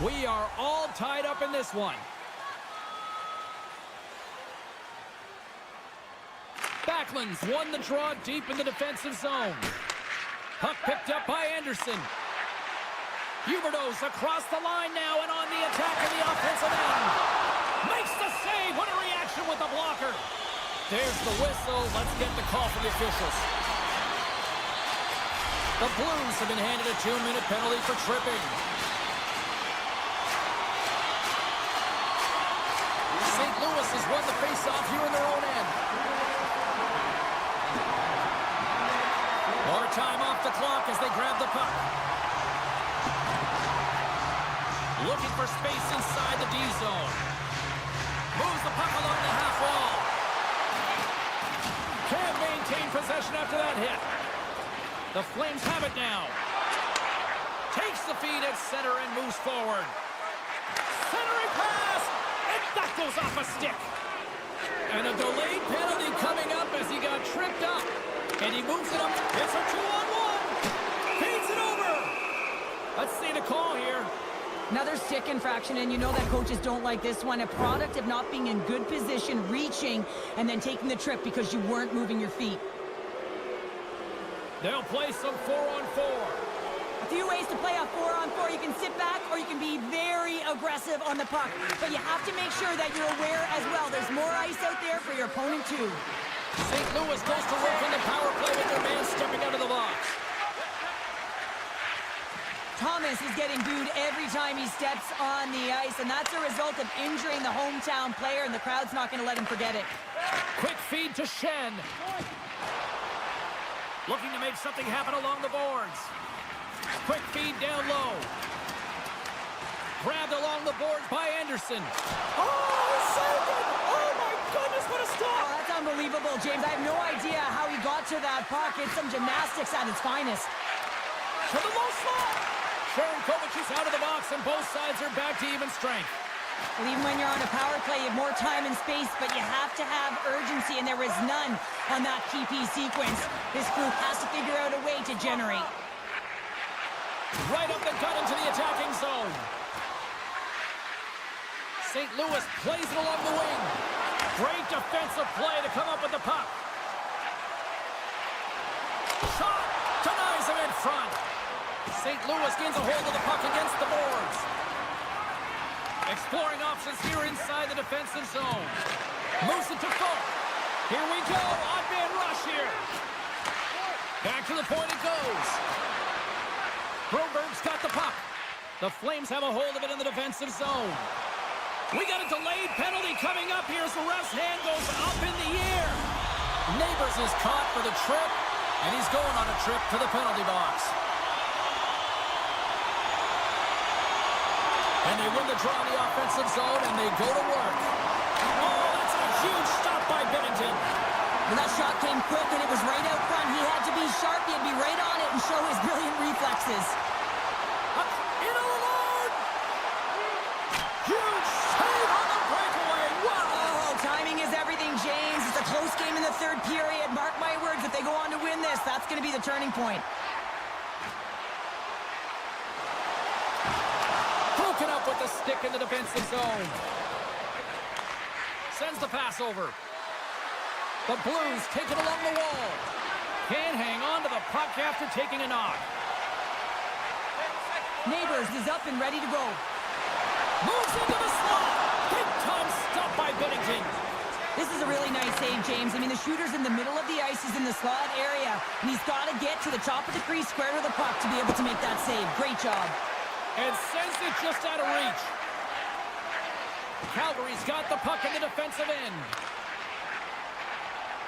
We are all tied up in this one. Backlund's won the draw deep in the defensive zone. Puck picked up by Anderson. Huberdeau's across the line now and on the attack of the offensive end. Makes the save. What a reaction with the blocker. There's the whistle. Let's get the call from the officials. The Blues have been handed a 2-minute penalty for tripping. St. Louis has won the faceoff here in their own end. More time off the clock as they grab the puck. Looking for space inside the D zone. Moves the puck along the half wall. maintain possession after that hit. The Flames have it now. Takes the feed at center and moves forward. Centering pass, and that goes off a stick. And a delayed penalty coming up as he got tripped up. And he moves it up. It's a 2-on-1. Feeds it over. Let's see the call here. Another stick infraction, and you know that coaches don't like this one. A product of not being in good position, reaching, and then taking the trip because you weren't moving your feet. They'll play some 4-on-4. A few ways to play a 4-on-4. You can sit back or you can be very aggressive on the puck. But you have to make sure that you're aware as well. There's more ice out there for your opponent too. St. Louis goes to work in the power play with their man stepping out of the box. Thomas is getting booed every time he steps on the ice, and that's a result of injuring the hometown player, and the crowd's not going to let him forget it. Quick feed to Shen. Looking to make something happen along the boards. Quick feed down low. Grabbed along the boards by Anderson. Oh, saved it! Oh, my goodness, what a stop! Oh, that's unbelievable, James. I have no idea how he got to that puck. It's some gymnastics at its finest. To the low slot. Sharon Kovac is out of the box, and both sides are back to even strength. Well, even when you're on a power play, you have more time and space, but you have to have urgency, and there was none on that PP sequence. This group has to figure out a way to generate. Right up the gut into the attacking zone. St. Louis plays it along the wing. Great defensive play to come up with the puck. Shot denies him in front. St. Louis gains a hold of the puck against the boards. Exploring options here inside the defensive zone. Moves it to Foot. Here we go. Odd man rush here. Back to the point it goes. Broberg's got the puck. The Flames have a hold of it in the defensive zone. We got a delayed penalty coming up here as the ref's hand goes up in the air. Neighbors is caught for the trip, and he's going on a trip to the penalty box. And they win the draw in the offensive zone, and they go to work. Oh, that's a huge stop by Binnington. Well, that shot came quick, and it was right out front. He had to be sharp. He had to be right on it and show his brilliant reflexes. Up in alone. Huge save on the breakaway. Wow. Oh, timing is everything, James. It's a close game in the third period. Mark my words, if they go on to win this, that's going to be the turning point. Broken up with the stick in the defensive zone. Sends the pass over. The Blues take it along the wall. Can't hang on to the puck after taking a knock. Neighbors is up and ready to go. Moves into the slot. Big time stop by Binnington. This is a really nice save, James. I mean, the shooter's in the middle of the ice. He's in the slot area, and he's got to get to the top of the crease square to the puck to be able to make that save. Great job. And sends it just out of reach. Calgary's got the puck in the defensive end.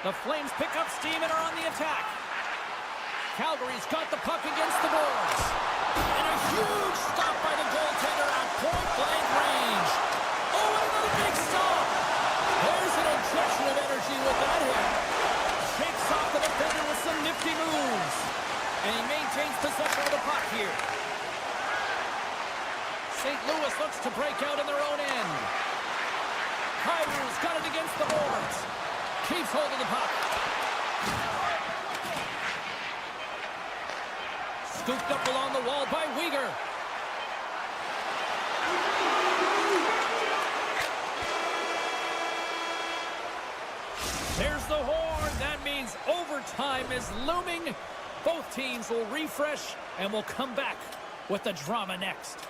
The Flames pick up steam and are on the attack. Calgary's got the puck against the boards. And a huge stop by the goaltender at point-blank range. Oh, and another big stop. There's an injection of energy with that hit. Shakes off the defender with some nifty moves. And he maintains possession of the puck here. St. Louis looks to break out in their own end. Kyrie's got it against the boards. Keeps hold of the puck. Scooped up along the wall by Weegar. There's the horn. That means overtime is looming. Both teams will refresh and will come back with the drama next.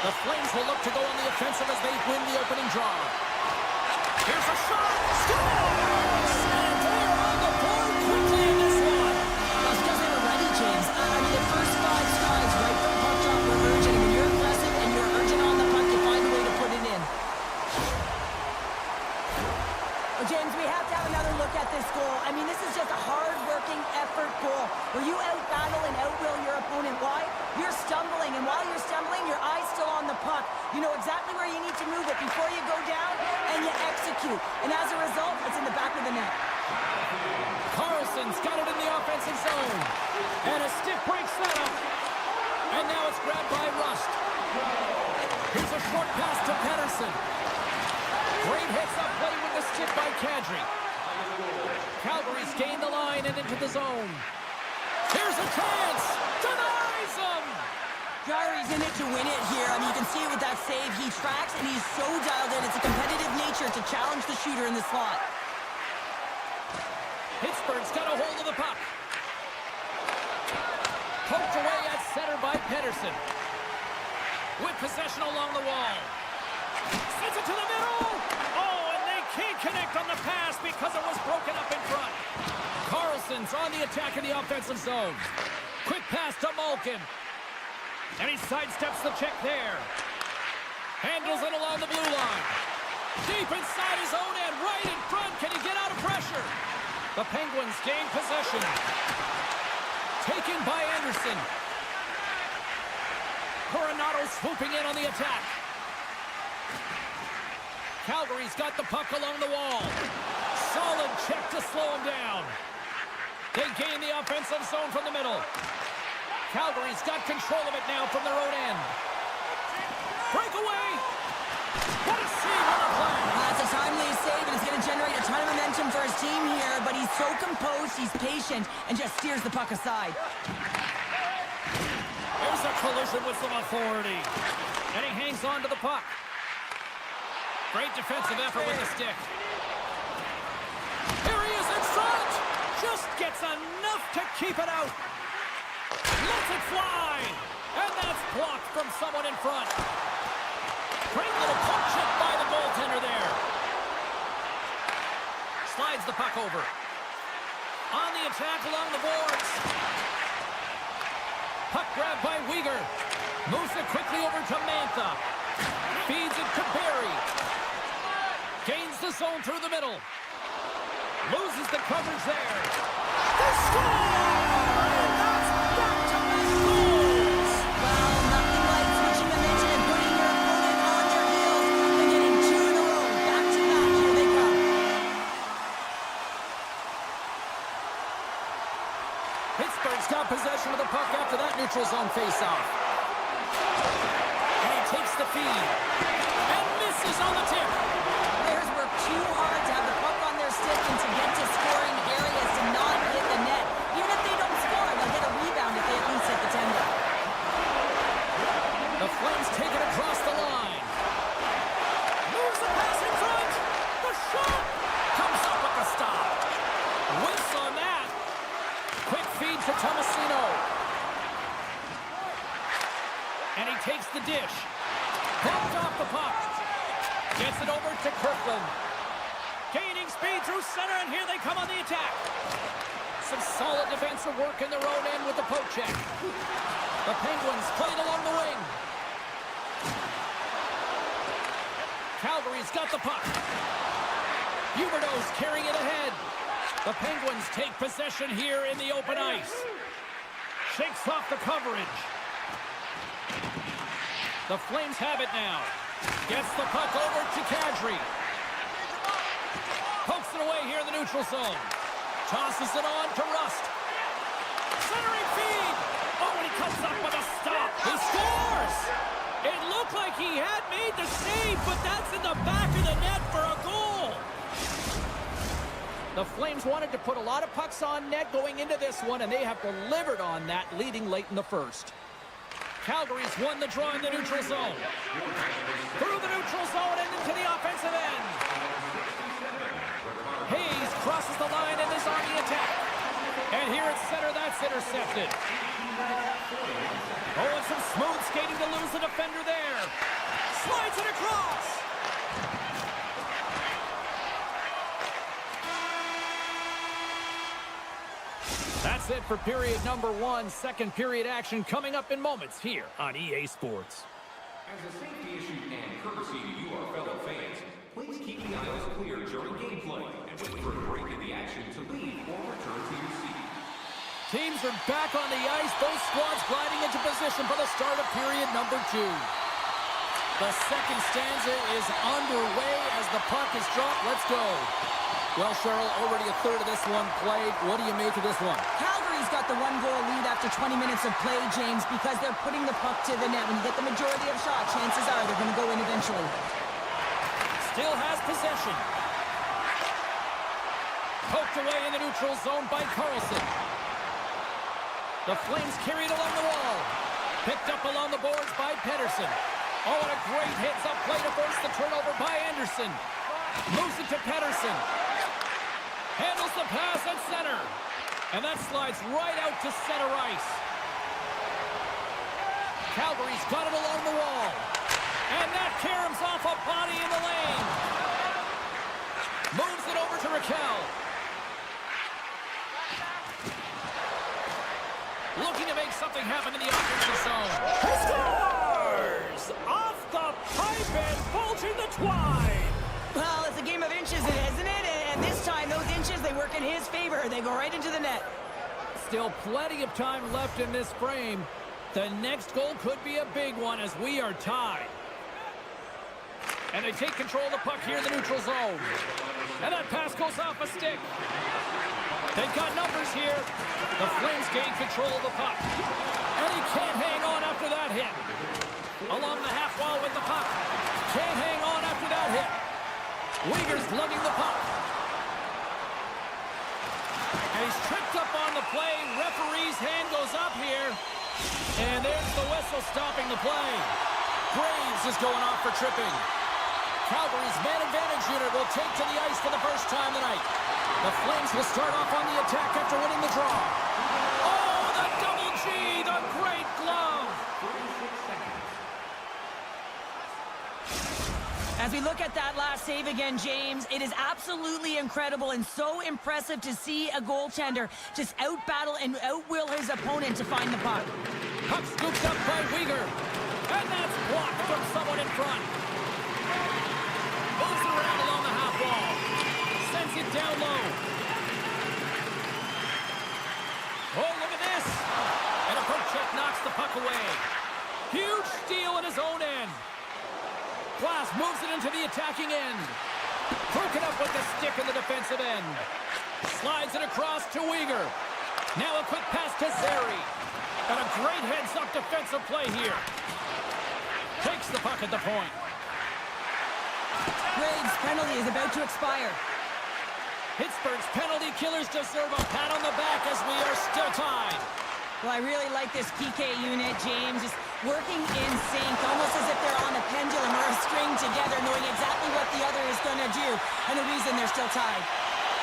The Flames will look to go on the offensive as they win the opening draw. Here's a shot. Scores! And they're on the board quickly in this one. That's because they were ready, James. I mean, the first 5 strides right from puck drop were urgent. And when you're aggressive and you're urgent on the puck, you find a way to put it in. Well, James, we have to have another look at this goal. I mean, this is just a hard-working effort goal where you out-battle and out-will your opponent. Why? You're stumbling, and while you're stumbling, your eye's still on the puck. You know exactly where you need to move it before you go down, and you execute. And as a result, it's in the back of the net. Carlson's got it in the offensive zone. And a stiff break setup. And now it's grabbed by Rust. Here's a short pass to Pettersson. Great hits up play with the stick by Kadri. Calgary's gained the line and into the zone. Here's a chance. Denies him. Jari's in it to win it here. I mean, you can see it with that save. He tracks, and he's so dialed in. It's a competitive nature to challenge the shooter in the slot. Pittsburgh's got a hold of the puck. Poked away at center by Pettersson. With possession along the wall. Sends it to the middle. Oh, and they can't connect on the pass because it was broken up in front. Carlson's on the attack in the offensive zone. Quick pass to Malkin. And he sidesteps the check there. Handles it along the blue line. Deep inside his own end, right in front. Can he get out of pressure? The Penguins gain possession. Taken by Anderson. Coronado swooping in on the attack. Calgary's got the puck along the wall. Solid check to slow him down. They gain the offensive zone from the middle. Calgary's got control of it now from their own end. Breakaway! What a save on the play! That's a timely save, and it's going to generate a ton of momentum for his team here, but he's so composed, he's patient, and just steers the puck aside. There's a collision with some authority. And he hangs on to the puck. Great defensive effort with the stick. Here he is in front! Just gets enough to keep it out. Lets it fly! And that's blocked from someone in front. Great little puck chip by the goaltender there. Slides the puck over. On the attack along the boards. Puck grab by Weegar. Moves it quickly over to Mantha. Feeds it to Barry. Gains the zone through the middle. Loses the coverage there. They score! And that's back-to-back goals! Well, nothing like switching momentum and putting your opponent on their heels and getting 2 in a row. Back-to-back, here they come. Pittsburgh's got possession of the puck after that neutral zone face-off. And he takes the feed. And misses on the tip. Players work too hard to have the puck on their stick and to get to scoring areas to not hit the net. Even if they don't score, they'll get a rebound if they at least hit the tender. The Flames take it across the line. Moves the pass in front. The shot comes up with the stop. Whiffs on that. Quick feed to Tomasino. And he takes the dish. Bumped off the puck. Gets it over to Kirkland. Gaining speed through center, and here they come on the attack. Some solid defensive work in their own end with the poke check. The Penguins played along the wing. Calgary's got the puck. Huberdeau's carrying it ahead. The Penguins take possession here in the open ice. Shakes off the coverage. The Flames have it now. Gets the puck over to Kadri. Pokes it away here in the neutral zone. Tosses it on to Rust. Centering feed. Oh, and he comes up with a stop. He scores! It looked like he had made the save, but that's in the back of the net for a goal. The Flames wanted to put a lot of pucks on net going into this one, and they have delivered on that, leading late in the first. Calgary's won the draw in the neutral zone. Through the neutral zone and into the offensive end. Hayes crosses the line and is on the attack. And here at center, that's intercepted. Oh, and some Smooth skating to lose the defender there. Slides it across. That's it for period number 1. Second period action coming up in moments here on EA Sports. As a safety issue and courtesy to you, our fellow fans, please keep the aisles clear during gameplay and wait for a break in the action to leave or return to your seat. Teams are back on the ice. Both squads gliding into position for the start of period number 2. The second stanza is underway as the puck is dropped. Let's go. Well, Cheryl, already a third of this one played. What do you make of this one? Calgary's got the 1-goal lead after 20 minutes of play, James, because they're putting the puck to the net. When you get the majority of shots, chances are they're going to go in eventually. Still has possession. Poked away in the neutral zone by Carlson. The Flames carried along the wall. Picked up along the boards by Pedersen. Oh, and a great hits up play to force the turnover by Anderson. Moves it to Pedersen. Handles the pass at center. And that slides right out to center ice. Calgary's got it along the wall. And that caroms off a body in the lane. Moves it over to Raquel. Looking to make something happen in the offensive zone. He scores! Off the pipe and bulging the twine. Well, it's a game of inches, isn't it? And this time, those inches, they work in his favor. They go right into the net. Still plenty of time left in this frame. The next goal could be a big one as we are tied. And they take control of the puck here in the neutral zone. And that pass goes off a stick. They've got numbers here. The Flames gain control of the puck. And he can't hang on after that hit. Along the half wall with the puck. Can't hang on after that hit. Uyghur's lugging the puck. And he's tripped up on the play. Referee's hand goes up here. And there's the whistle stopping the play. Graves is going off for tripping. Calgary's man advantage unit will take to the ice for the first time tonight. The Flames will start off on the attack after winning the draw. Oh, the double G, the great glove. As we look at that last save again, James, it is absolutely incredible and so impressive to see a goaltender just out-battle and out-will his opponent to find the puck. Puck scooped up by Uyghur. And that's blocked from someone in front. Moves it around along the half wall. Sends it down low. Oh, look at this. And a poke check knocks the puck away. Huge steal in his own end. Glass moves it into the attacking end. Broken up with the stick in the defensive end. Slides it across to Uyghur. Now a quick pass to Zary. And a great heads-up defensive play here. Takes the puck at the point. Graves' penalty is about to expire. Pittsburgh's penalty killers deserve a pat on the back as we are still tied. Well, I really like this PK unit, James. Just working in sync, almost as if they're on a pendulum or a string together, knowing exactly what the other is going to do, and the reason they're still tied.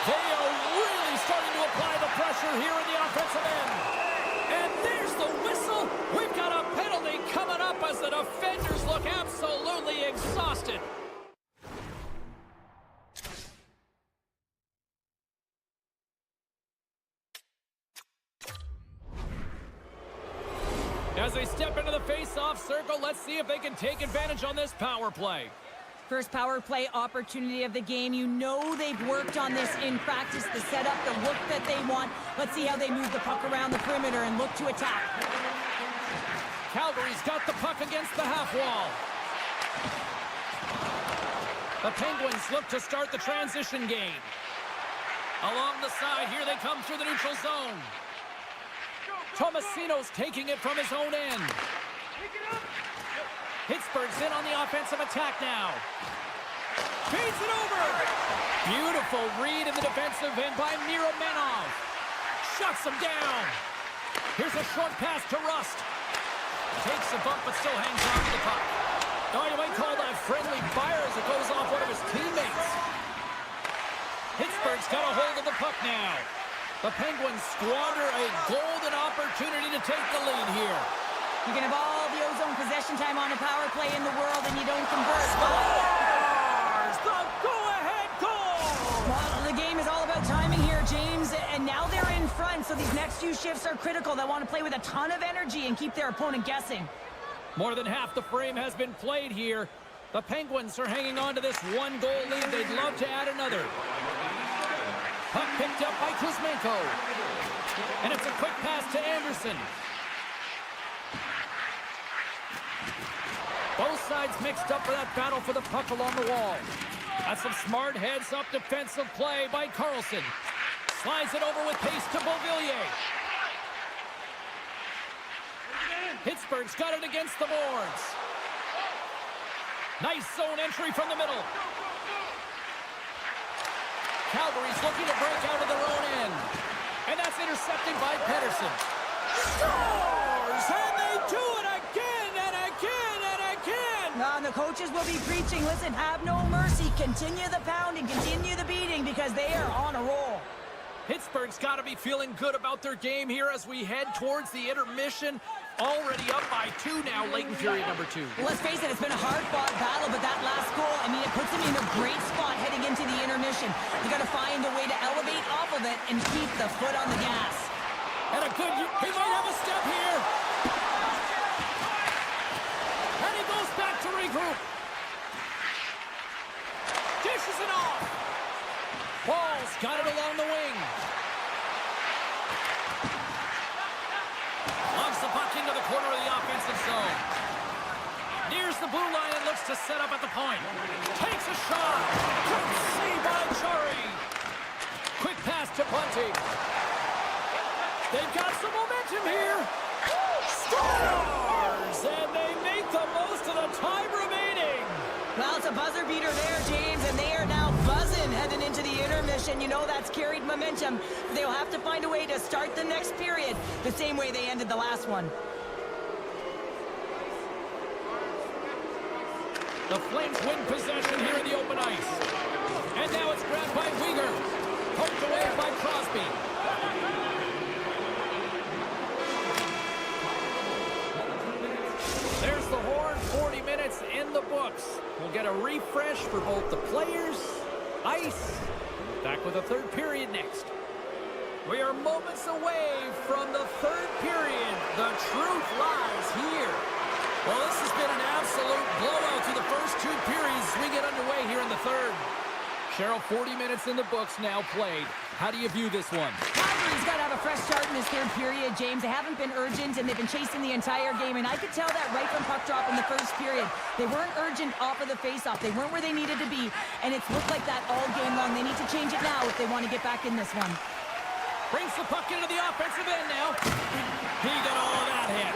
They are really starting to apply the pressure here in the offensive end. And there's the whistle. We've got a penalty coming up as the defenders look absolutely exhausted. As they step into the face-off circle, let's see if they can take advantage on this power play. First power play opportunity of the game. You know they've worked on this in practice, the setup, the look that they want. Let's see how they move the puck around the perimeter and look to attack. Calgary's got the puck against the half wall. The Penguins look to start the transition game. Along the side, here they come through the neutral zone. Tomasino's taking it from his own end. Pittsburgh's in on the offensive attack now. Feeds it over. Beautiful read in the defensive end by Miromenov. Shuts him down. Here's a short pass to Rust. Takes a bump but still hangs on to the puck. Oh, you might call that friendly fire as it goes off one of his teammates. Pittsburgh's got a hold of the puck now. The Penguins squander a golden opportunity to take the lead here. You can have all the possession time on a power play in the world and you don't convert. Scores the go-ahead goal! Well, the game is all about timing here, James, and now they're in front, so these next few shifts are critical. They want to play with a ton of energy and keep their opponent guessing. More than half the frame has been played here. The Penguins are hanging on to this one-goal lead. They'd love to add another. Puck picked up by Kuzmenko. And it's a quick pass to Anderson. Both sides mixed up for that battle for the puck along the wall. That's some smart heads-up defensive play by Carlson. Slides it over with pace to Beauvillier. Pittsburgh's got it against the boards. Nice zone entry from the middle. Calgary's looking to break out of their own end. And that's intercepted by Pettersson. Scores! And they do it again and again and again! And the coaches will be preaching, listen, have no mercy. Continue the pounding, continue the beating, because they are on a roll. Pittsburgh's got to be feeling good about their game here as we head towards the intermission. Already up by 2 now, late in period number 2. Well, let's face it, it's been a hard-fought battle, but that last goal, I mean, it puts them in a great spot heading into the intermission. You got to find a way to elevate off of it and keep the foot on the gas. And a good, he might have a step here. And he goes back to regroup. Dishes it off. Ball's got it along the wing. Logs the puck into the corner of the offensive zone. Nears the blue line and looks to set up at the point. Takes a shot. Quick save by Chari. Quick pass to Bunting. They've got some momentum here. Scores! And they make the most of the time remaining. Well, it's a buzzer beater there, James, and they are now buzzing heading into the intermission. You know that's carried momentum. They'll have to find a way to start the next period the same way they ended the last one. The Flames win possession here in the open ice. And now it's grabbed by Weegar. Poked away by Crosby. There's the horn. 40 minutes in the books. We'll get a refresh for both the players, ice. Back with the third period next. We are moments away from the third period. The truth lies here. Well, this has been an absolute blowout through the first 2 periods as we get underway here in the third. Cheryl, 40 minutes in the books now played. How do you view this one? Calgary's got to have a fresh start in this third period, James. They haven't been urgent, and they've been chasing the entire game, and I could tell that right from puck drop in the first period. They weren't urgent off of the faceoff. They weren't where they needed to be, and it's looked like that all game long. They need to change it now if they want to get back in this one. Brings the puck into the offensive end now. He got all of that hit.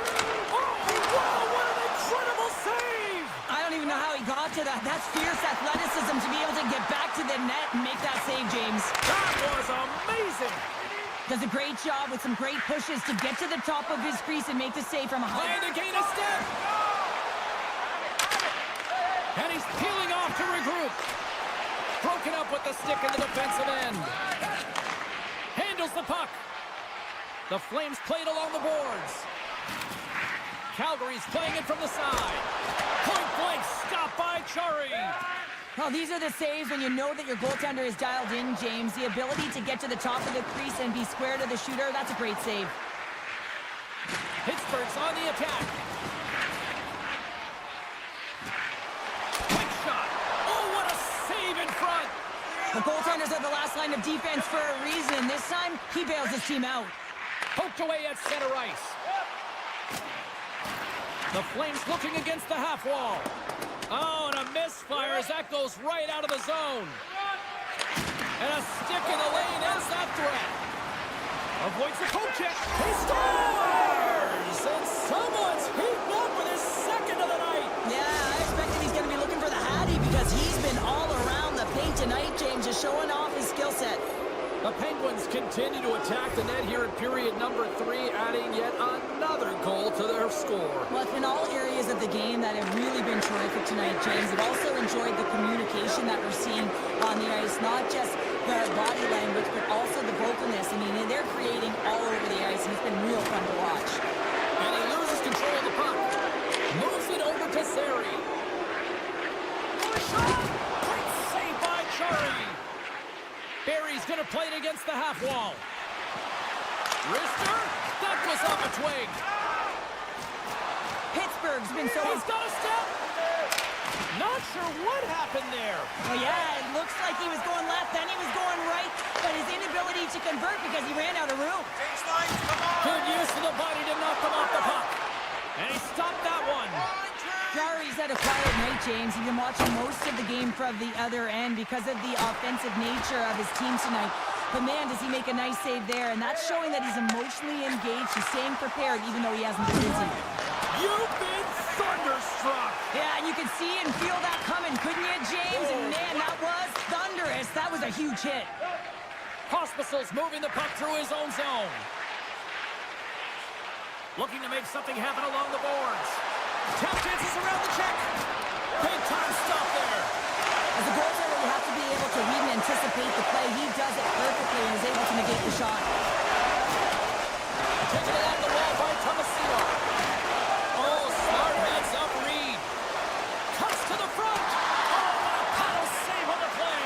Oh, wow, what an incredible save! I don't even know how he got to that. That's fierce athleticism to be able to get back to the net and make that save, James. That was amazing! Does a great job with some great pushes to get to the top of his crease and make the save from a high. Trying to gain a step! And he's peeling off to regroup. Broken up with the stick in the defensive end. Handles the puck. The Flames played along the boards. Calgary's playing it from the side. Point blank stop by Chari. Well, these are the saves when you know that your goaltender is dialed in, James. The ability to get to the top of the crease and be square to the shooter, that's a great save. Pittsburgh's on the attack. Quick shot. Oh, what a save in front. The goaltenders are the last line of defense for a reason. This time, he bails his team out. Poked away at center ice. The Flames looking against the half wall. Oh, and a misfire as that goes right out of the zone. And a stick in the lane ends that threat. Avoids the poke check. He scores! And someone's heating up with his second of the night. Yeah, I expected he's going to be looking for the Hattie because he's been all around the paint tonight, James, just showing off his skill set. The Penguins continue to attack the net here in period number 3, adding yet another goal to their score. Well, it's been all areas of the game that have really been terrific tonight, James. I've also enjoyed the communication that we're seeing on the ice, not just the body language, but also the vocalness. I mean, they're creating all over the ice, and it's been real fun to watch. And he loses control of the puck. Moves it played against the half wall. Wrister, that was off a twig. Pittsburgh's been so... He's got a step. Not sure what happened there. Well, yeah, it looks like he was going left, then he was going right, but his inability to convert because he ran out of room. Good use of the body to knock them off the puck. And he stopped that one. Jarry's had a quiet night, James. He's been watching most of the game from the other end because of the offensive nature of his team tonight. But man, does he make a nice save there, and that's showing that he's emotionally engaged. He's staying prepared even though he hasn't been busy. You've been thunderstruck. Yeah, and you could see and feel that coming, couldn't you, James? And man, that was thunderous. That was a huge hit. Hospital's moving the puck through his own zone. Looking to make something happen along the boards. Tap dances around the check. Big time stop there. As a goaltender, you have to be able to read and anticipate the play. He does it perfectly and is able to negate the shot. Taking it out the wall by Tomasino. Oh, smart heads up Reed. Cuts to the front. Oh, what a paddle save on the play.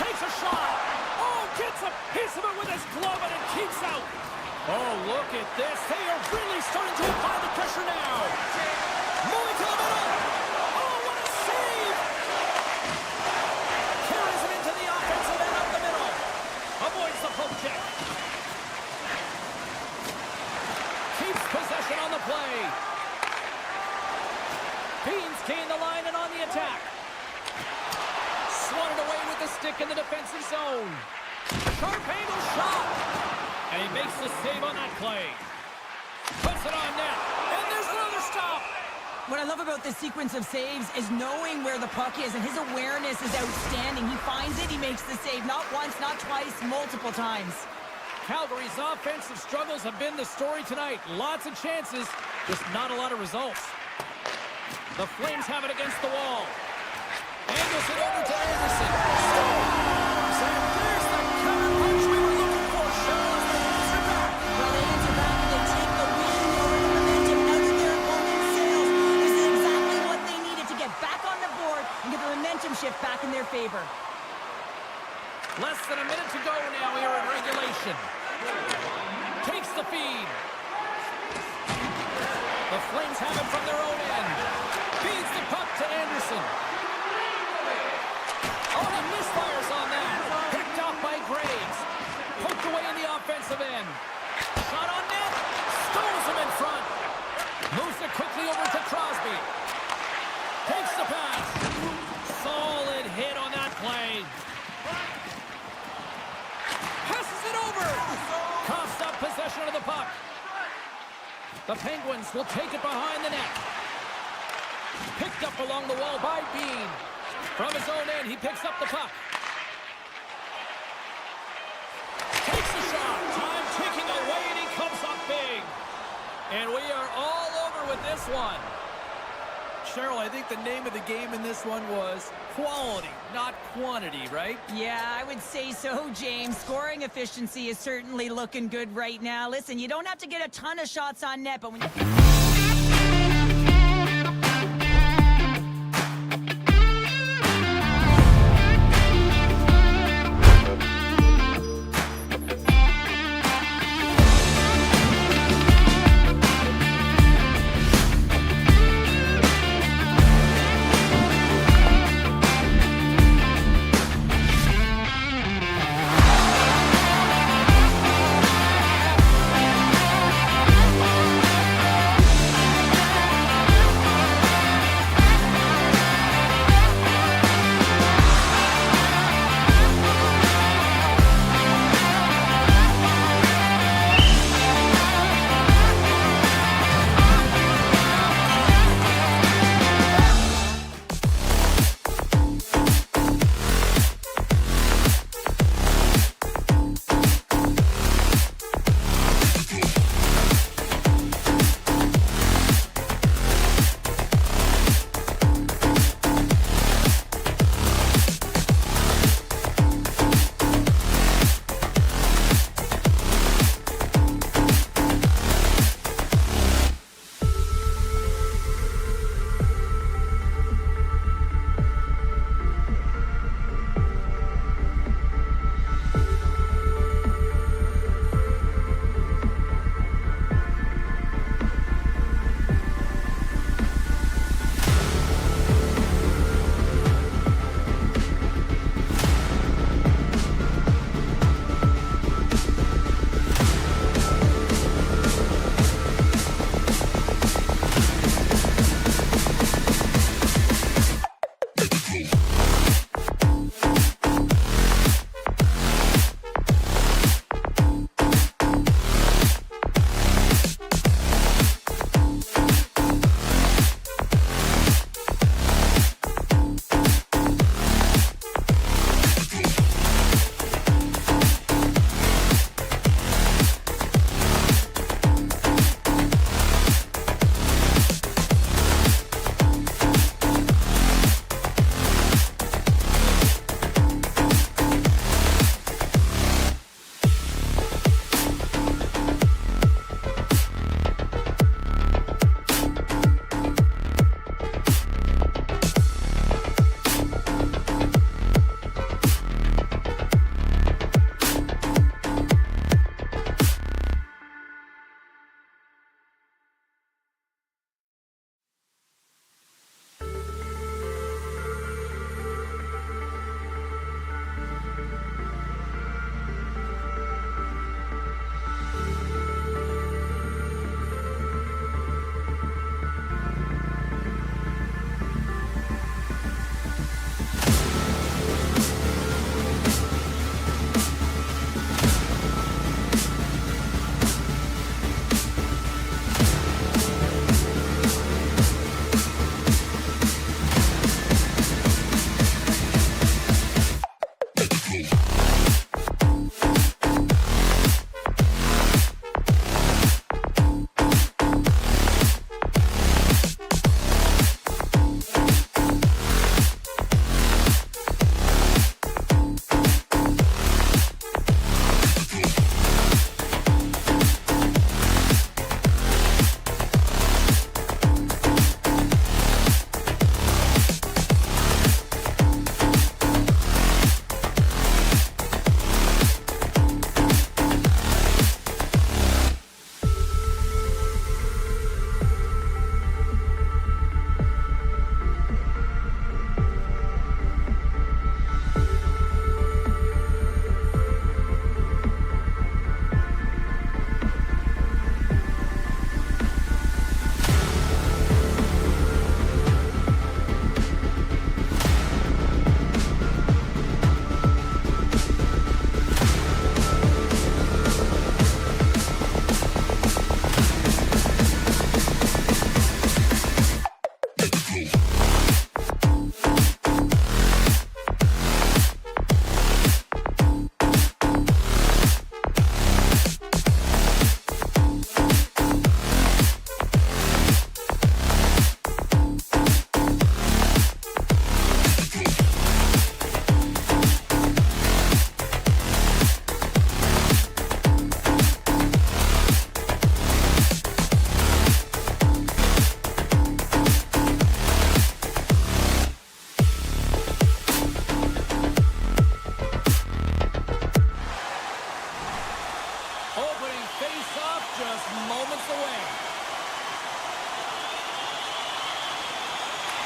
Takes a shot. Oh, gets a piece of it with his glove and it keeps out. Oh, look at this. They are really starting to apply the pressure now. Moving to the middle. Oh, what a save. Carries it into the offensive end up the middle. Avoids the poke check. Keeps possession on the play. Beans gain the line and on the attack. Swatted away with the stick in the defensive zone. Sharp angle shot. And he makes the save on that play. Puts it on net. And there's another stop. What I love about this sequence of saves is knowing where the puck is, and his awareness is outstanding. He finds it, he makes the save. Not once, not twice, multiple times. Calgary's offensive struggles have been the story tonight. Lots of chances, just not a lot of results. The Flames have it against the wall. Angles it over to Anderson. Scores! And there's the counter punch we were looking for, Cheryl, as they answer back. Well, they answer back and they take the win over the momentum out of their opponent's sails. This is exactly what they needed to get back on the board and get the momentum shift back in their favor. Less than a minute to go now here in regulation. Takes the feed. The Flames have it from their own end. Feeds the puck to Anderson. Oh, he misfires on that. Picked off by Graves. Poked away in the offensive end. Shot on net. Stones him in front. Moves it quickly over to Crosby. Takes the pass. Solid hit on that play. Passes it over. Coughs up possession of the puck. The Penguins will take it behind the net. Picked up along the wall by Bean. From his own end, he picks up the puck. Takes the shot. Time ticking away, and he comes up big. And we are all over with this one. Cheryl, I think the name of the game in this one was quality, not quantity, right? Yeah, I would say so, James. Scoring efficiency is certainly looking good right now. Listen, you don't have to get a ton of shots on net, but when you...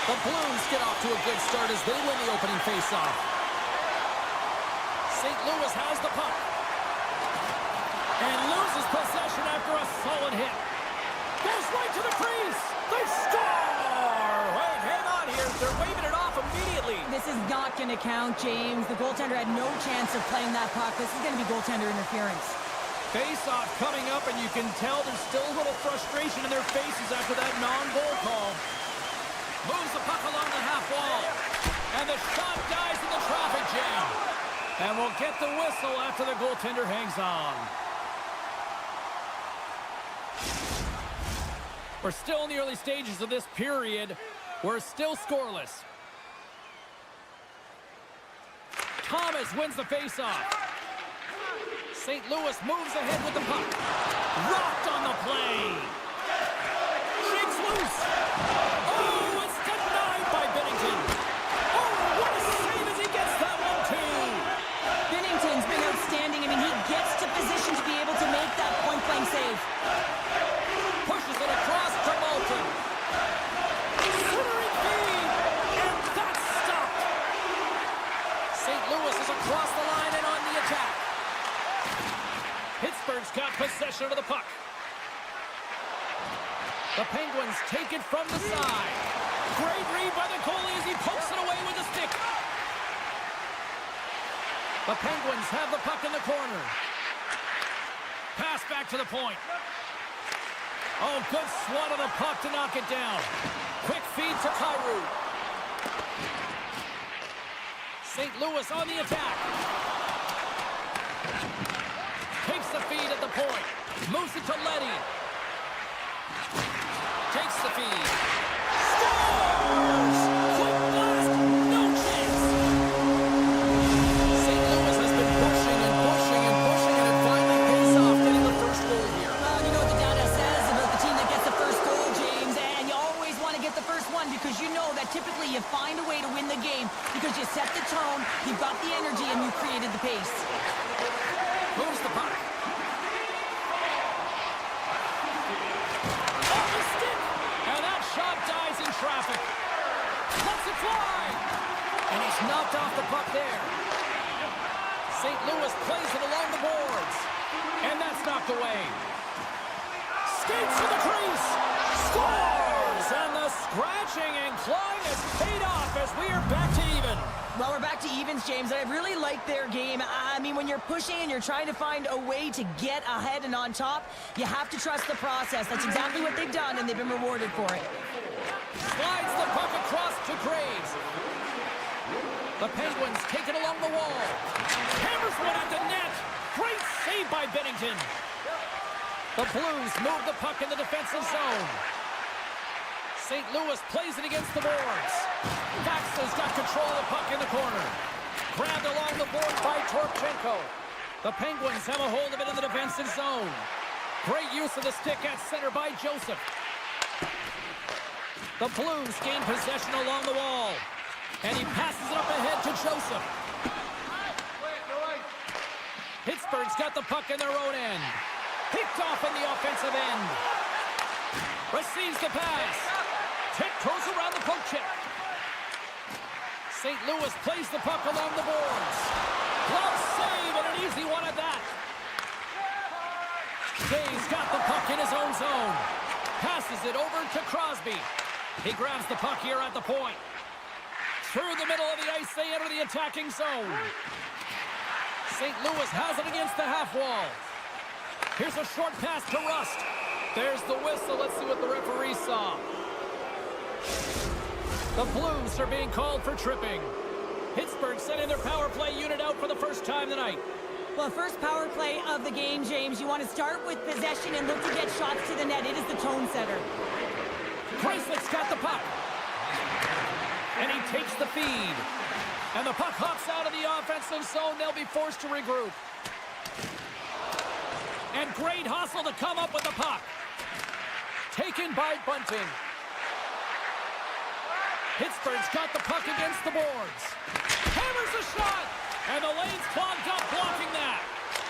The Blues get off to a good start as they win the opening faceoff. St. Louis has the puck. And loses possession after a solid hit. Goes right to the crease. They score! Wait, hang on here. They're waving it off immediately. This is not going to count, James. The goaltender had no chance of playing that puck. This is going to be goaltender interference. Face-off coming up, and you can tell there's still a little frustration in their faces after that non-goal call. Moves the puck along the half wall. And the shot dies in the traffic jam. And we'll get the whistle after the goaltender hangs on. We're still in the early stages of this period. We're still scoreless. Thomas wins the faceoff. St. Louis moves ahead with the puck. Rocked on the play. Shakes loose. Oh, it's denied by Binnington. Oh, what a save as he gets that one, too. Binnington's been outstanding. I mean, he gets to position to be able to make that point-blank save. Pushes it across to Malton. Centering feed, and that's stopped. St. Louis is across the line and on the attack. Pittsburgh's got possession of the puck. The Penguins take it from the side. Great read by the goalie as he pokes it away with a stick. The Penguins have the puck in the corner. Pass back to the point. Oh, good swat of the puck to knock it down. Quick feed to Kyrou. St. Louis on the attack. Takes the feed at the point. Moves it to Leddy. Takes the feed. Scores! Quick blast! No chance! St. Louis has been pushing and pushing and pushing, and it finally pays off getting the first goal here. Well, you know what the data says about the team that gets the first goal, James, and you always want to get the first one because you know that typically you find a way to win the game because you set the tone, you've got the energy, and you created the pace. Moves the puck. Off the stick! And that shot dies in traffic. Lets it fly! And he's knocked off the puck there. St. Louis plays it along the boards. And that's knocked away. Skates to the crease. Scores! And the scratching and clawing has paid off as we are back to even. Well, we're back to evens, James, and I really like their game. I mean, when you're pushing and you're trying to find a way to get ahead and on top, you have to trust the process. That's exactly what they've done, and they've been rewarded for it. Slides the puck across to Graves. The Penguins take it along the wall. Hammers one at the net. Great save by Binnington. The Blues move the puck in the defensive zone. St. Louis plays it against the boards. Vaxa's got control of the puck in the corner. Grabbed along the board by Torchenko. The Penguins have a hold of it in the defensive zone. Great use of the stick at center by Joseph. The Blues gain possession along the wall. And he passes it up ahead to Joseph. Pittsburgh's got the puck in their own end. Picked off in the offensive end. Receives the pass. Tiptoes around the poke check. St. Louis plays the puck along the boards. Glove save and an easy one at that. Jay's got the puck in his own zone. Passes it over to Crosby. He grabs the puck here at the point. Through the middle of the ice, they enter the attacking zone. St. Louis has it against the half wall. Here's a short pass to Rust. There's the whistle. Let's see what the referee saw. The Blues are being called for tripping. Pittsburgh sending their power play unit out for the first time tonight. Well, first power play of the game, James. You want to start with possession and look to get shots to the net. It is the tone setter. Bracelet's got the puck. And he takes the feed. And the puck hops out of the offensive zone. They'll be forced to regroup. And great hustle to come up with the puck. Taken by Bunting. Pittsburgh's got the puck against the boards. Hammers the shot. And the lane's clogged up blocking that.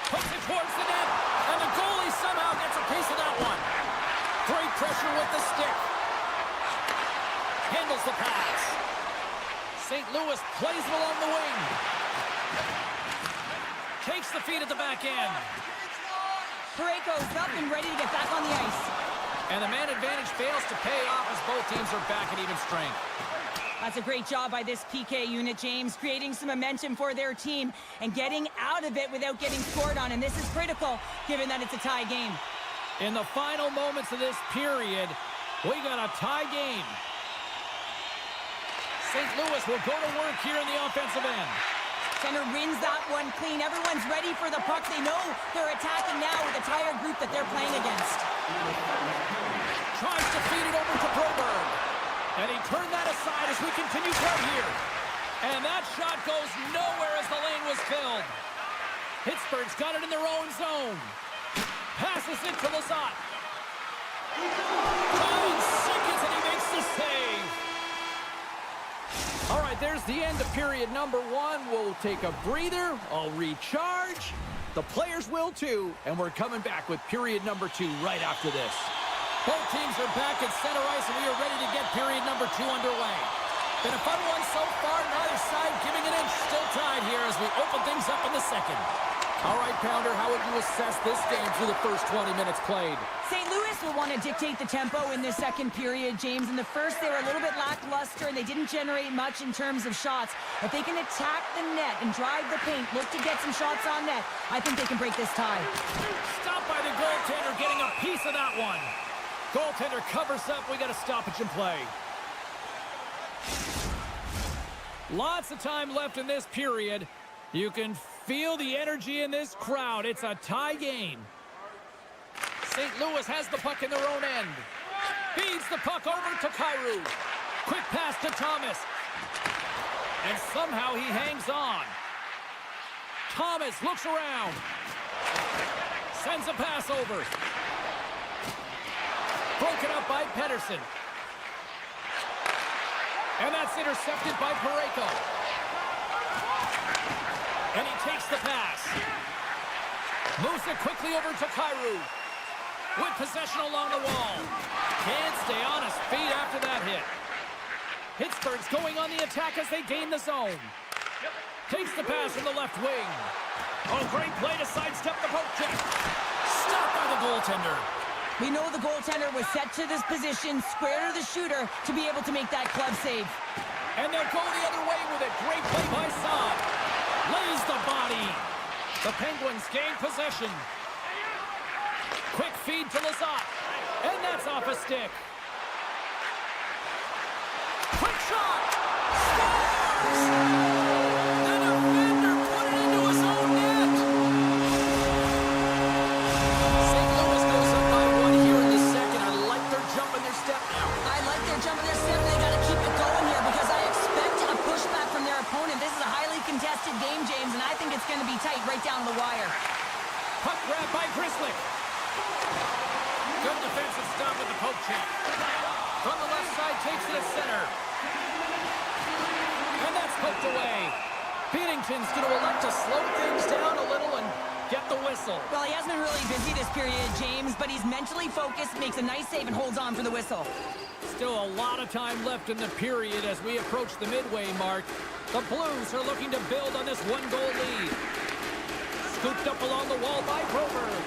Puts it towards the net. And the goalie somehow gets a piece of that one. Great pressure with the stick. Handles the pass. St. Louis plays it along the wing. Takes the feed at the back end. Parayko's up and ready to get back on the ice. And the man advantage fails to pay off as both teams are back at even strength. That's a great job by this PK unit, James, creating some momentum for their team and getting out of it without getting scored on. And this is critical, given that it's a tie game. In the final moments of this period, we got a tie game. St. Louis will go to work here in the offensive end. Center wins that one clean. Everyone's ready for the puck. They know they're attacking now with the tired group that they're playing against. Tries to feed it over to Broberg. And he turned that aside as we continue play here. And that shot goes nowhere as the lane was filled. Pittsburgh's got it in their own zone. Passes it to Lazat. And Sinkins, and he makes the save. All right, there's the end of period number one. We'll take a breather. I'll recharge. The players will too. And we're coming back with period number two right after this. Both teams are back at center ice, and we are ready to get period number two underway. Been a fun one so far. Neither side giving an inch. Still tied here as we open things up in the second. All right, Pounder, how would you assess this game through the first 20 minutes played? St. Louis will want to dictate the tempo in this second period, James. In the first, they were a little bit lackluster, and they didn't generate much in terms of shots. If they can attack the net and drive the paint, look to get some shots on net, I think they can break this tie. Stopped by the goaltender, getting a piece of that one. Goaltender covers up. We got a stoppage in play. Lots of time left in this period. You can feel the energy in this crowd. It's a tie game. St. Louis has the puck in their own end. Feeds the puck over to Kyrou. Quick pass to Thomas. And somehow he hangs on. Thomas looks around. Sends a pass over. Broken up by Pedersen. And that's intercepted by Parayko. And he takes the pass. Moves it quickly over to Kyrou. With possession along the wall. Can't stay on his feet after that hit. Pittsburgh's going on the attack as they gain the zone. Takes the pass from the left wing. Oh, great play to sidestep the poke check. Stopped by the goaltender. We know the goaltender was set to this position, square to the shooter, to be able to make that club save. And they'll go the other way with it. Great play by Saad. Lays the body. The Penguins gain possession. Quick feed to Lazat. And that's off a stick. Quick shot. Scores! The defender put it into his own net. St. Louis goes up by one here in the second. I like their jump and their step now. I like their jump and their step. They got to keep it going here because I expect a pushback from their opponent. This is a highly contested game, James, and I think it's going to be tight right down the wire. Puck grab by Grizzly. Good defensive stop with the poke check. From the left side, takes it at center. And that's poked away. Beatington's going to elect to slow things down a little and get the whistle. Well, he hasn't been really busy this period, James, but he's mentally focused, makes a nice save, and holds on for the whistle. Still a lot of time left in the period as we approach the midway mark. The Blues are looking to build on this one-goal lead. Scooped up along the wall by Broberg.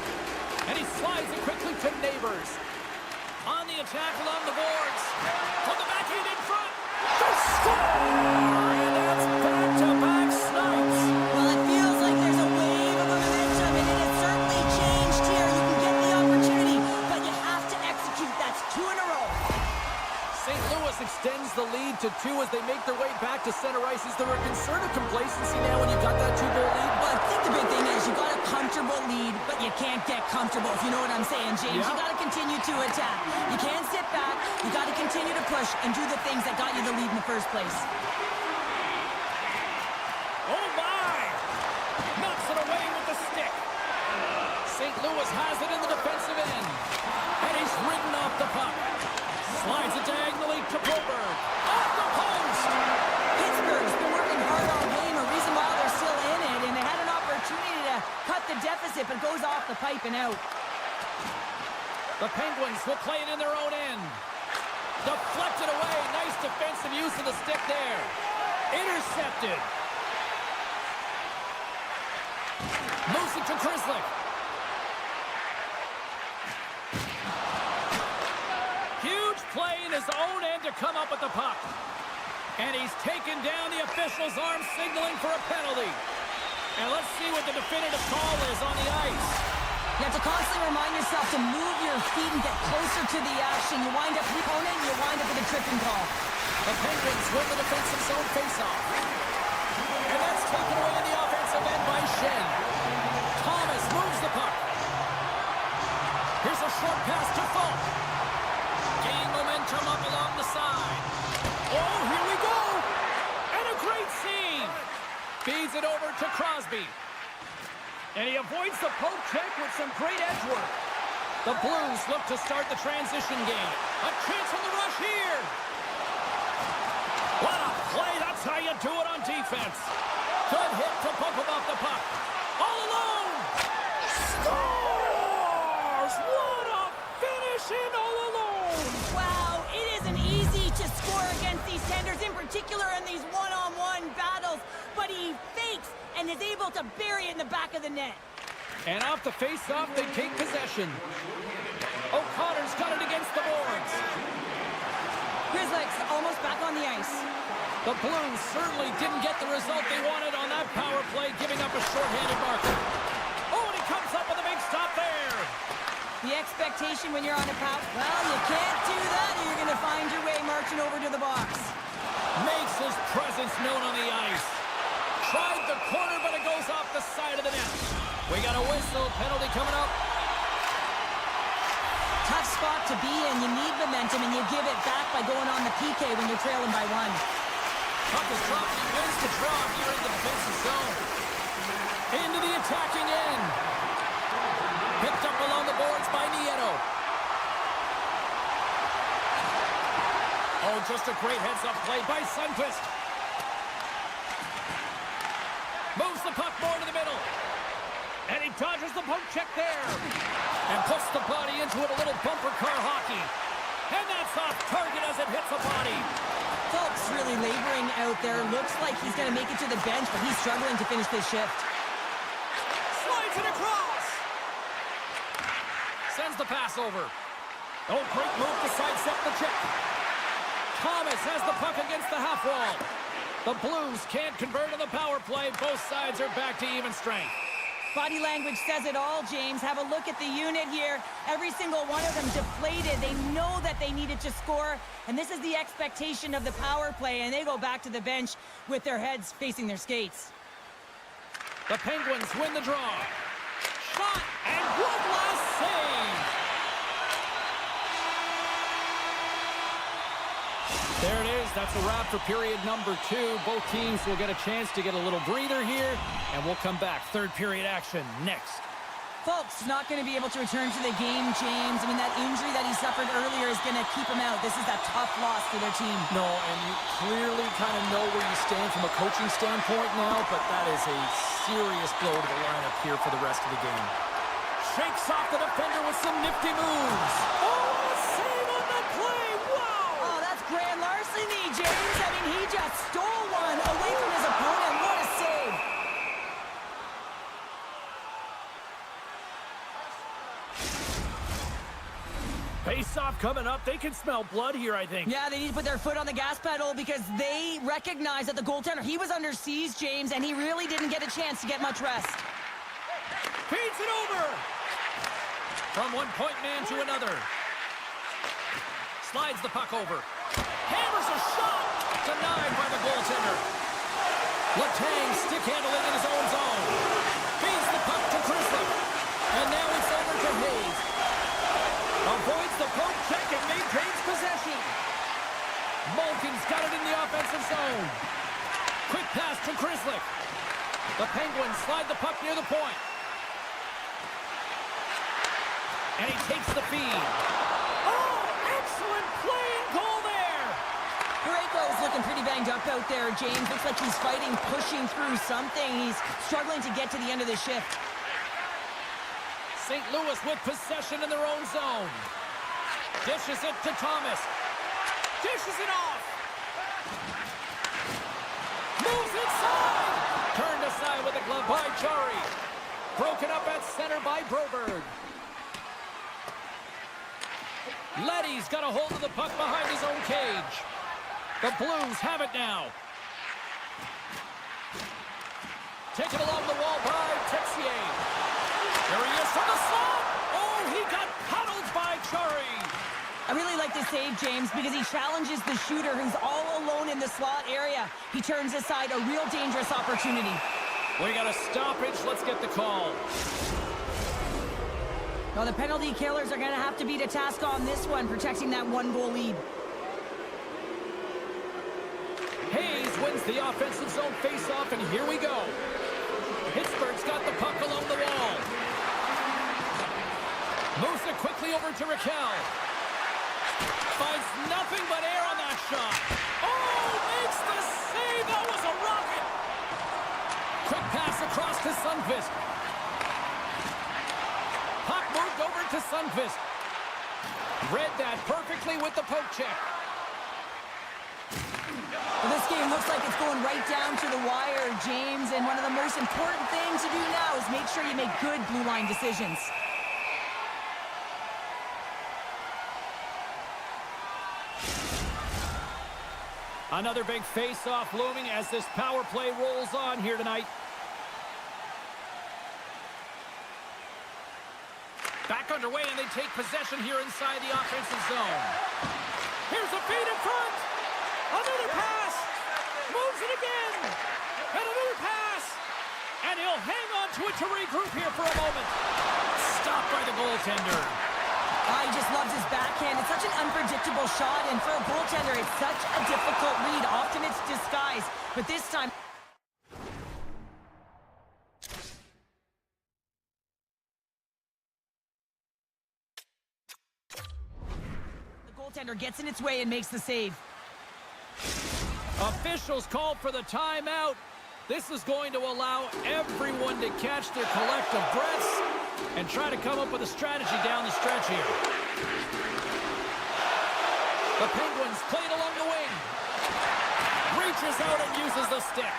And he slides it quickly to Neighbors. On the attack along the boards. From the backhand in front. The score! And that's back-to-back snipes. Well, it feels like there's a wave of momentum, and it has certainly changed here. You can get the opportunity, but you have to execute. That's 2 in a row. St. Louis extends the lead to 2 as they make their way back to center ice. Is there a concern of complacency now when you've got that 2-goal lead? Well, I think the big thing is you got a comfortable lead, but you can't get comfortable, if you know what I'm saying, James. Yeah. You got to continue to attack. You can't sit back. You got to continue to push and do the things that got you the lead in the first place. Oh, my! Knocks it away with the stick. St. Louis has it in the defensive end. And he's ridden off the puck. Slides it diagonally to Broberg. Off the post! Pittsburgh's been working hard all game, a reason why they're still in it, and they had an opportunity to cut the deficit, but it goes off the pipe and out. The Penguins will play it in their own end. Deflected away. Nice defensive use of the stick there. Intercepted. Moves it to Grizzly. Huge play in his own end to come up with the puck. And he's taken down the official's arm, signaling for a penalty. And let's see what the definitive call is on the ice. You have to constantly remind yourself to move your feet and get closer to the action. You wind up the opponent, you wind up with a tripping call. The Penguins win the defensive zone faceoff. And that's taken away in the offensive end by Shen. Thomas moves the puck. Here's a short pass to Falk. Gain momentum up along the side. Oh, here we go! And a great save! Feeds it over to Crosby. And he avoids the poke check with some great edge work. The Blues look to start the transition game. A chance on the rush here. What a play! That's how you do it on defense. Good hit to bump him off the puck. All alone! Scores! What a finish in all alone! Wow, it isn't easy to score against these tenders, in particular in these one-on-one battles, but he fakes and is able to bury it in the back of the net. And off the face-off, they take possession. O'Connor's got it against the boards. Grizzlies almost back on the ice. The Blues certainly didn't get the result they wanted on that power play, giving up a shorthanded marker. Oh, and he comes up with a big stop there. The expectation when you're on a power, well, you can't do that, or you're going to find your way marching over to the box. Makes his presence known on the ice. Tried the corner, but it goes off the side of the net. We got a whistle, penalty coming up. Tough spot to be in. You need momentum, and you give it back by going on the PK when you're trailing by one. Puck is dropped. He wins the draw here in the defensive zone. Into the attacking end. Picked up along the boards by Nieto. Oh, just a great heads-up play by Sundqvist. Moves the puck more to the middle. And he dodges the poke check there. And puts the body into it, a little bumper car hockey. And that's off target as it hits the body. Folks really laboring out there. Looks like he's going to make it to the bench, but he's struggling to finish this shift. Slides it across. Sends the pass over. Oh, great move to sidestep the check. Thomas has the puck against the half wall. The Blues can't convert on the power play. Both sides are back to even strength. Body language says it all, James. Have a look at the unit here. Every single one of them deflated. They know that they needed to score, and this is the expectation of the power play, and they go back to the bench with their heads facing their skates. The Penguins win the draw. Shot, and one last save. There it is. That's a wrap for period number 2. Both teams will get a chance to get a little breather here, and we'll come back. Third period action next. Folks, not going to be able to return to the game, James. I mean, that injury that he suffered earlier is going to keep him out. This is a tough loss for their team. No, and you clearly kind of know where you stand from a coaching standpoint now, but that is a serious blow to the lineup here for the rest of the game. Shakes off the defender with some nifty moves. Oh, a save on the play! Wow! Oh, that's grand larceny, James. I mean, he just stole one away from his opponent. What a save. Face-off coming up. They can smell blood here, I think. Yeah, they need to put their foot on the gas pedal because they recognize that the goaltender, he was under siege, James, and he really didn't get a chance to get much rest. Feeds it over! From one point man to another. Slides the puck over. Hammers a shot! Denied by the goaltender. Letang stick handling in his own zone. Feeds the puck to Grizzly. And now it's over to Hayes. Avoids the poke check and maintains possession. Malkin's got it in the offensive zone. Quick pass to Grizzly. The Penguins slide the puck near the point. And he takes the feed. Oh, excellent play and goal there. Parayko's looking pretty banged up out there, James. Looks like he's fighting, pushing through something. He's struggling to get to the end of the shift. St. Louis with possession in their own zone. Dishes it to Thomas. Dishes it off. Moves inside. Turned aside with a glove by Chari. Broken up at center by Broberg. Leddy's got a hold of the puck behind his own cage. The Blues have it now. Taken along the wall by Texier. There he is from the slot. Oh, he got paddled by Chari. I really like this save, James, because he challenges the shooter who's all alone in the slot area. He turns aside a real dangerous opportunity. We got a stoppage. Let's get the call. Well, the penalty killers are going to have to be to task on this one, protecting that one-goal lead. Hayes wins the offensive zone face-off, and here we go. Pittsburgh's got the puck along the wall. Moves it quickly over to Raquel. Finds nothing but air on that shot. Oh, makes the save. That was a rocket. Quick pass across to Sundqvist. Puck moved over to Sundqvist. Read that perfectly with the poke check. Well, this game looks like it's going right down to the wire, James, and one of the most important things to do now is make sure you make good blue line decisions. Another big face-off looming as this power play rolls on here tonight. Back underway, and they take possession here inside the offensive zone. Here's a feed in front. Another pass. Moves it again. And another pass. And he'll hang on to it to regroup here for a moment. Stopped by the goaltender. He just loves his backhand. It's such an unpredictable shot, and for a goaltender, it's such a difficult read. Often it's disguised, but this time... the goaltender gets in its way and makes the save. Officials called for the timeout. This is going to allow everyone to catch their collective breaths and try to come up with a strategy down the stretch here. The Penguins play it along the wing. Reaches out and uses the stick.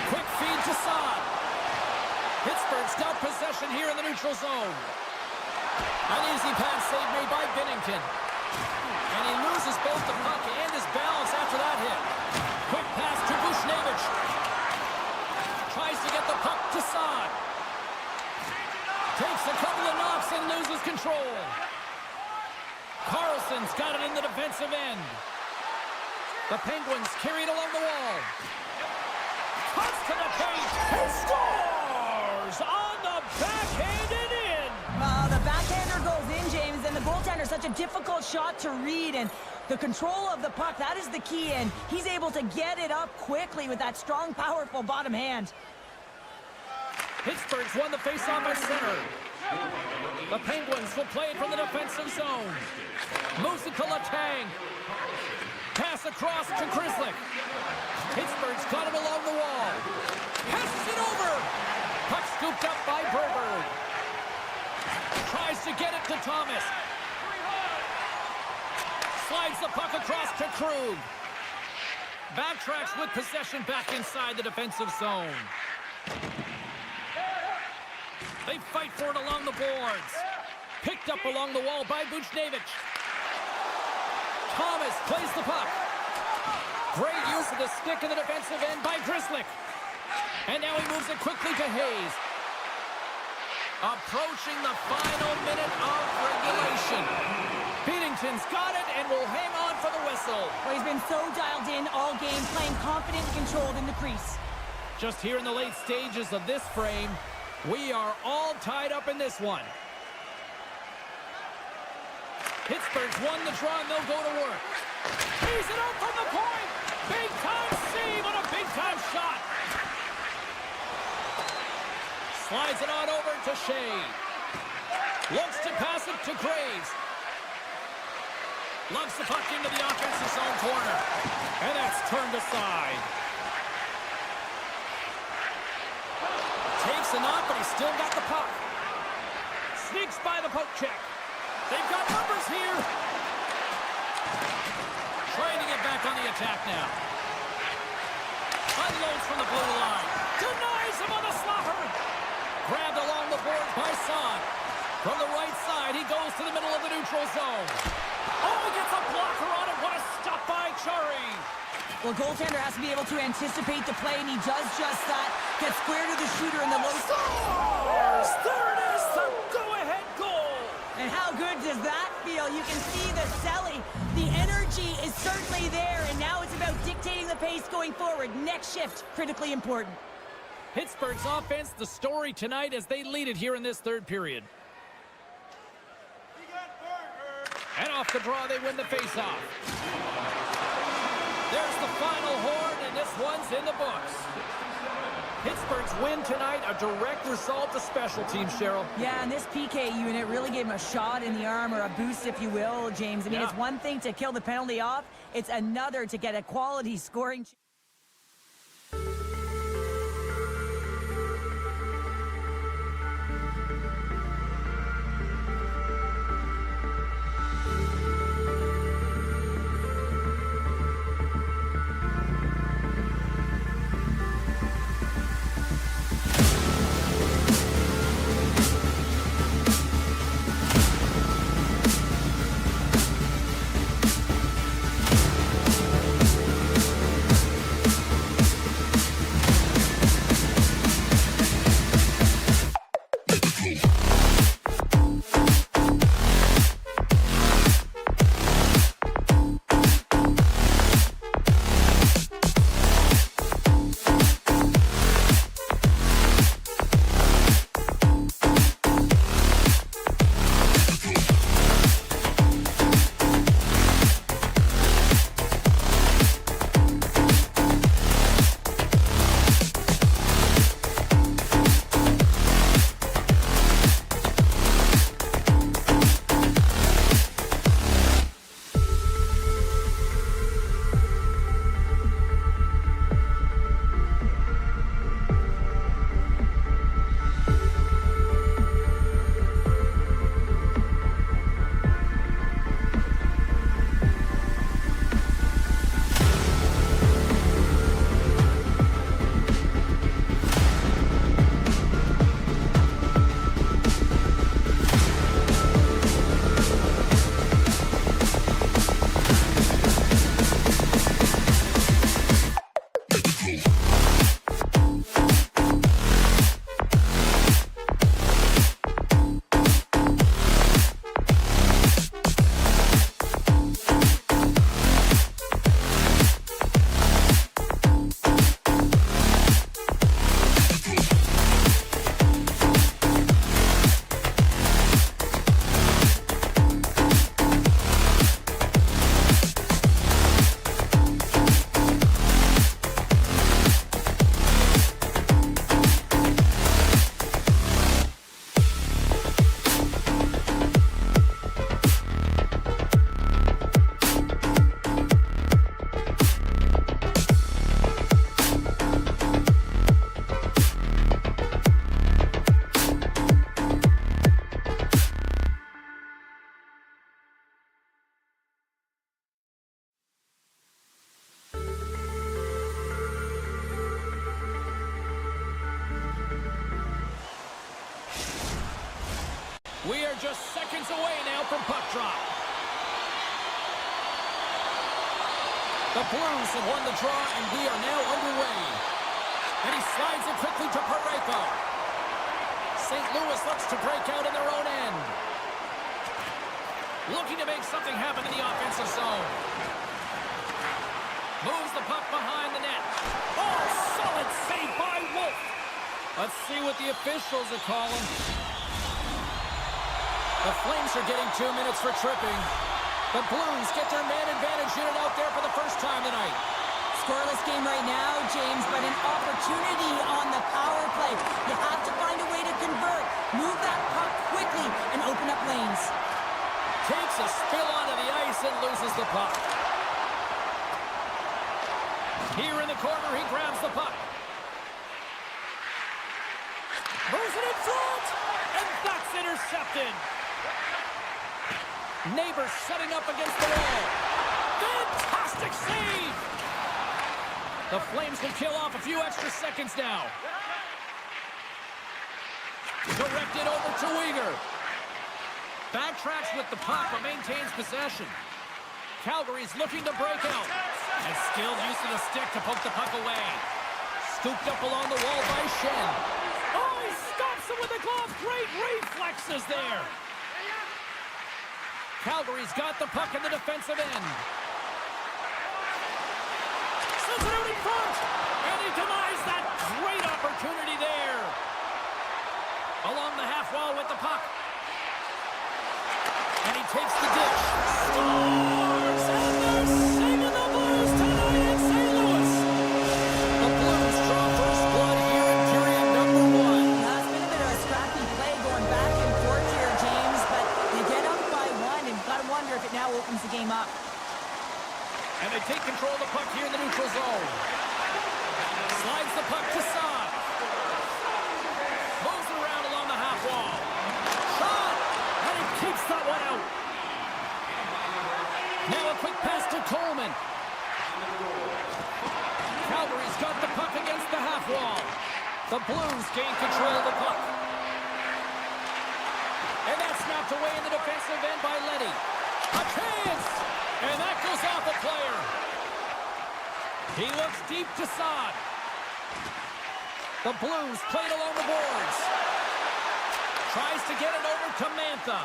Quick feed to Saad. Pittsburgh's got possession here in the neutral zone. An easy pass save made by Binnington. And he loses both the puck and his balance after that hit. Quick pass to Buchnevich. Tries to get the puck to Saad. Takes a couple of knocks and loses control. Carlson's got it in the defensive end. The Penguins carry it along the wall. Cuts to the paint. He scores on the backhand and in. The backhander goes in, James, and the goaltender, such a difficult shot to read, and the control of the puck, that is the key, and he's able to get it up quickly with that strong, powerful bottom hand. Pittsburgh's won the faceoff at center. The Penguins will play it from the defensive zone. Moves it to Letang. Pass across to Grzelcyk. Pittsburgh's got it along the wall. Passes it over. Puck scooped up by Broberg. Tries to get it to Thomas. Slides the puck across to Krug. Backtracks with possession back inside the defensive zone. They fight for it along the boards. Picked up along the wall by Buchnevich. Thomas plays the puck. Great use of the stick in the defensive end by Grzelcyk. And now he moves it quickly to Hayes. Approaching the final minute of regulation. Binnington's got it and will hang on for the whistle. Well, he's been so dialed in all game, playing confident and controlled in the crease. Just here in the late stages of this frame, we are all tied up in this one. Pittsburgh's won the draw and they'll go to work. He's it up from the point. Big time save on a big time shot. Slides it on over to Shea. Looks to pass it to Graves. Loves the puck into the offensive zone corner. And that's turned aside. Takes a knock, but he's still got the puck. Sneaks by the poke check. They've got numbers here. Tries attack now. Unloads from the blue line. Denies him on the slapper. Grabbed along the boards by Son. From the right side, he goes to the middle of the neutral zone. Oh, he gets a blocker on it. What a stop by Chari. Well, goaltender has to be able to anticipate the play, and he does just that. Gets square to the shooter in the low... Scores! There it is, the go-ahead goal. And how good does that feel? You can see the selling. The energy is certainly there, and now it's about dictating the pace going forward. Next shift, critically important. Pittsburgh's offense, the story tonight as they lead it here in this third period. And off the draw, they win the faceoff. There's the final horn, and this one's in the books. Pittsburgh's win tonight, a direct result of special teams, Cheryl. Yeah, and this PK unit really gave him a shot in the arm, or a boost, if you will, James. I mean, It's one thing to kill the penalty off. It's another to get a quality scoring... We are just seconds away now from puck drop. The Blues have won the draw, and we are now underway. And he slides it quickly to Pareko. St. Louis looks to break out in their own end. Looking to make something happen in the offensive zone. Moves the puck behind the net. Oh, solid save by Wolf. Let's see what the officials are calling. The Flames are getting 2 minutes for tripping. The Blues get their man advantage unit out there for the first time tonight. Scoreless game right now, James, but an opportunity on the power play. You have to find a way to convert. Move that puck quickly and open up lanes. Takes a spill onto the ice and loses the puck. Here in the corner, he grabs the puck. Moves it in front, and that's intercepted. Neighbors setting up against the wall. Fantastic save! The Flames will kill off a few extra seconds now. Directed over to Uyghur. Backtracks with the puck but maintains possession. Calgary's looking to break out. And skilled use of the stick to poke the puck away. Scooped up along the wall by Shen. Oh, he stops him with the glove. Great reflexes there. Calgary's got the puck in the defensive end. Sends it out in front. And he denies that great opportunity there. Along the half wall with the puck. And he takes the dish. Scores! And they're saving the Blues tonight in St. Louis. The Blues draw first blood here in period number 1. That's been a bit of a scrappy play going back and forth here, James, but they get up by 1 and got to wonder if it now opens the game up. And they take control of the puck here in the neutral zone. Slides the puck to Saad. Moves it around along the half wall. Shot! And he keeps that one out. Now a quick pass to Coleman. Calgary's got the puck against the half wall. The Blues gain control of the puck. And that's snapped away in the defensive end by Letty. A chance! And that goes off a player. He looks deep to Saad. The Blues played along the boards. Tries to get it over to Mantha.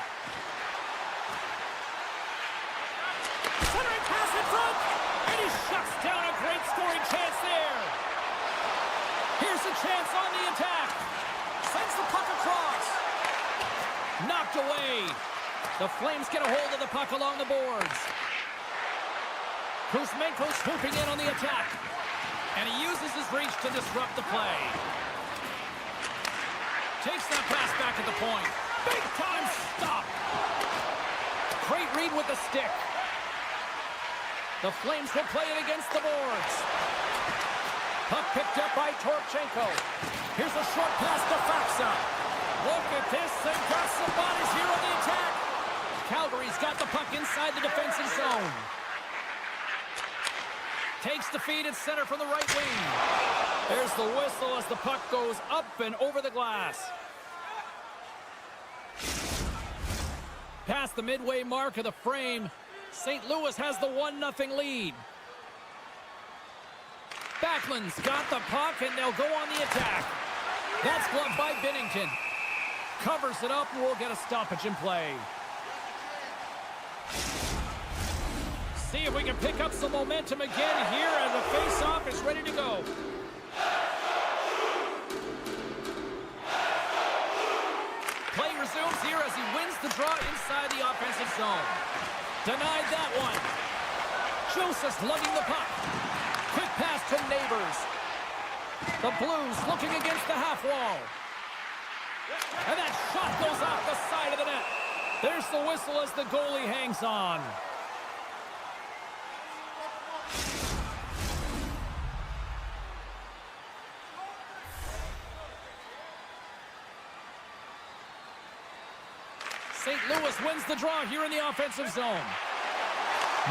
Centering pass in front. And he shuts down a great scoring chance there. Here's a chance on the attack. Sends the puck across. Knocked away. The Flames get a hold of the puck along the boards. Kuzmenko swooping in on the attack. And he uses his reach to disrupt the play. Takes that pass back at the point. Big time stop. Great read with the stick. The Flames will play it against the boards. Puck picked up by Torchenko. Here's a short pass to Faksa. Look at this. They've got some bodies here on the attack. Calgary's got the puck inside the defensive zone. Takes the feed at center from the right wing. There's the whistle as the puck goes up and over the glass. Past the midway mark of the frame, St. Louis has the 1-0 lead. Backlund's got the puck and they'll go on the attack. That's gloved by Binnington. Covers it up and we'll get a stoppage in play. See if we can pick up some momentum again here as the face-off is ready to go. Play resumes here as he wins the draw inside the offensive zone. Denied that one. Joseph's lugging the puck. Quick pass to Neighbors. The Blues looking against the half wall. And that shot goes off the side of the net. There's the whistle as the goalie hangs on. St. Louis wins the draw here in the offensive zone.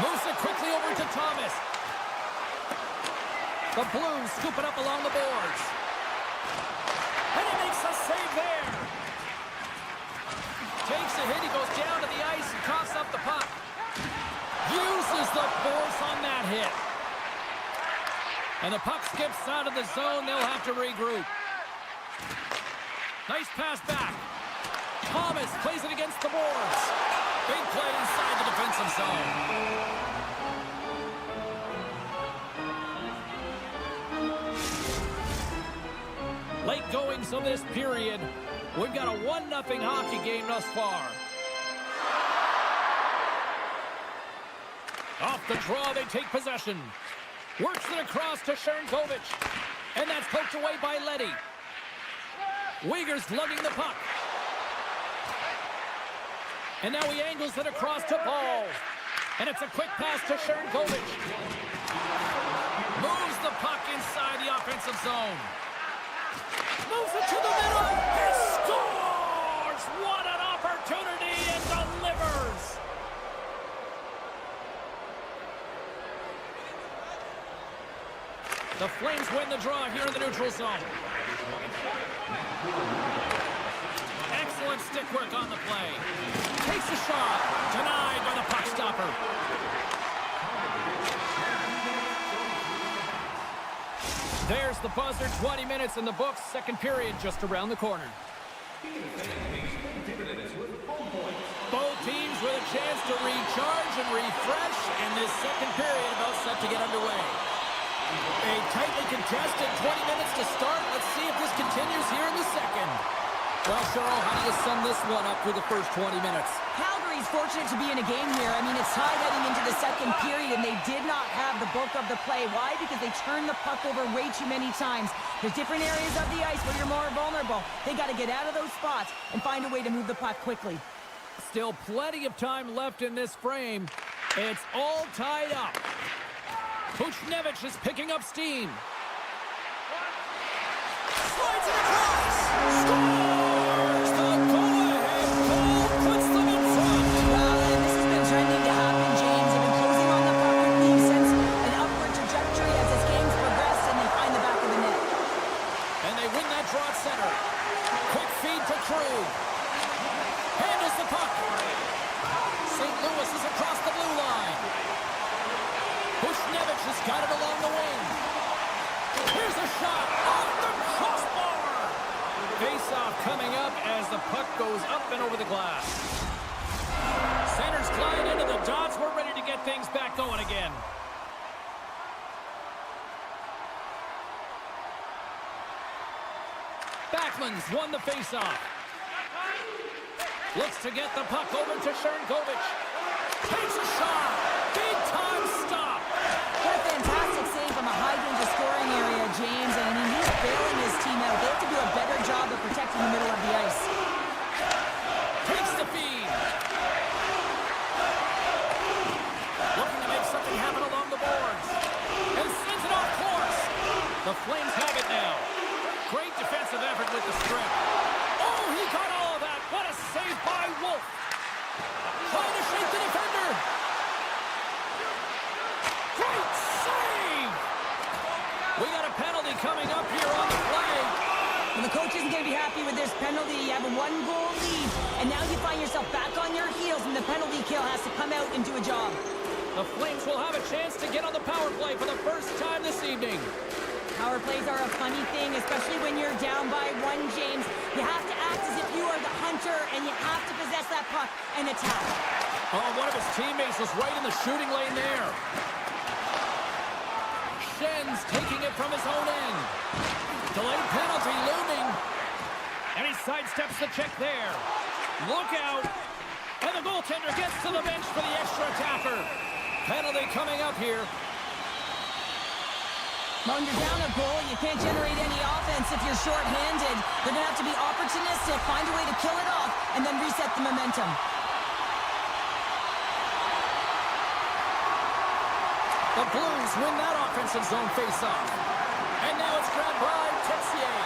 Moves it quickly over to Thomas. The Blues scoop it up along the boards. And he makes a save there. Takes a hit, he goes down to the ice and coughs up the puck. Uses the force on that hit. And the puck skips out of the zone, they'll have to regroup. Nice pass back. Thomas plays it against the boards. Big play inside the defensive zone. Late goings of this period. We've got a 1-0 hockey game thus far. Off the draw, they take possession. Works it across to Sharangovich. And that's poked away by Letty. Uyghur's lugging the puck. And now he angles it across to Paul. And it's a quick pass to Sharangovich. Moves the puck inside the offensive zone. Moves it to the middle. He scores! What an opportunity and delivers! The Flames win the draw here in the neutral zone. Excellent stick work on the play. Takes a shot. Denied by the puck stopper. There's the buzzer. 20 minutes in the books. Second period just around the corner. Both teams with a chance to recharge and refresh, and this second period about set to get underway. A tightly contested 20 minutes to start. Let's see if this continues here in the second. Well, Cheryl, how do you sum this one up through the first 20 minutes? Calgary's fortunate to be in a game here. I mean, it's tied heading into the second period, and they did not have the bulk of the play. Why? Because they turned the puck over way too many times. There's different areas of the ice where you're more vulnerable. They got to get out of those spots and find a way to move the puck quickly. Still plenty of time left in this frame. It's all tied up. Buchnevich is picking up steam. Slides it across. Scores! The go-ahead goal puts them in front. Well, and this has been trending to happen, James. They've been closing on the puck with lead since an upward trajectory as this game's progressed, and they find the back of the net. And they win that draw at center. Quick feed to Krug. Handles the puck. St. Louis is across the blue line. Buchnevich has got it along the wing. Here's a shot off the crossbar. Face-off coming up as the puck goes up and over the glass. Centers glide into the dots. We're ready to get things back going again. Backman's won the face-off. Looks to get the puck over to Sharangovich. Takes a shot. Big time stop. What a fantastic save from a high-danger scoring area, James. And I mean, he's bailing his team out. They have to do a better job of protecting the middle of the ice. Takes the feed. Looking to make something happen along the boards. And sends it off course. The Flames have it now. Great defensive effort with the strip. Oh, he got all of that. What a save by Wolf. Trying to shake the defender. Great save. We got a penalty coming up here on the play. And the coach isn't going to be happy with this penalty. You have a one-goal lead, and now you find yourself back on your heels, and the penalty kill has to come out and do a job. The Flames will have a chance to get on the power play for the first time this evening. Power plays are a funny thing, especially when you're down by one, James. You have to act as if you are the hunter, and you have to possess that puck and attack. Oh, one of his teammates was right in the shooting lane there. Schen's taking it from his own end. Delayed penalty looming. And he sidesteps the check there. Look out. And the goaltender gets to the bench for the extra attacker. Penalty coming up here. When you're down a goal, you can't generate any offense if you're short-handed. They're going to have to be opportunistic, find a way to kill it off, and then reset the momentum. The Blues win that offensive zone face-off. And now it's grabbed by Texier.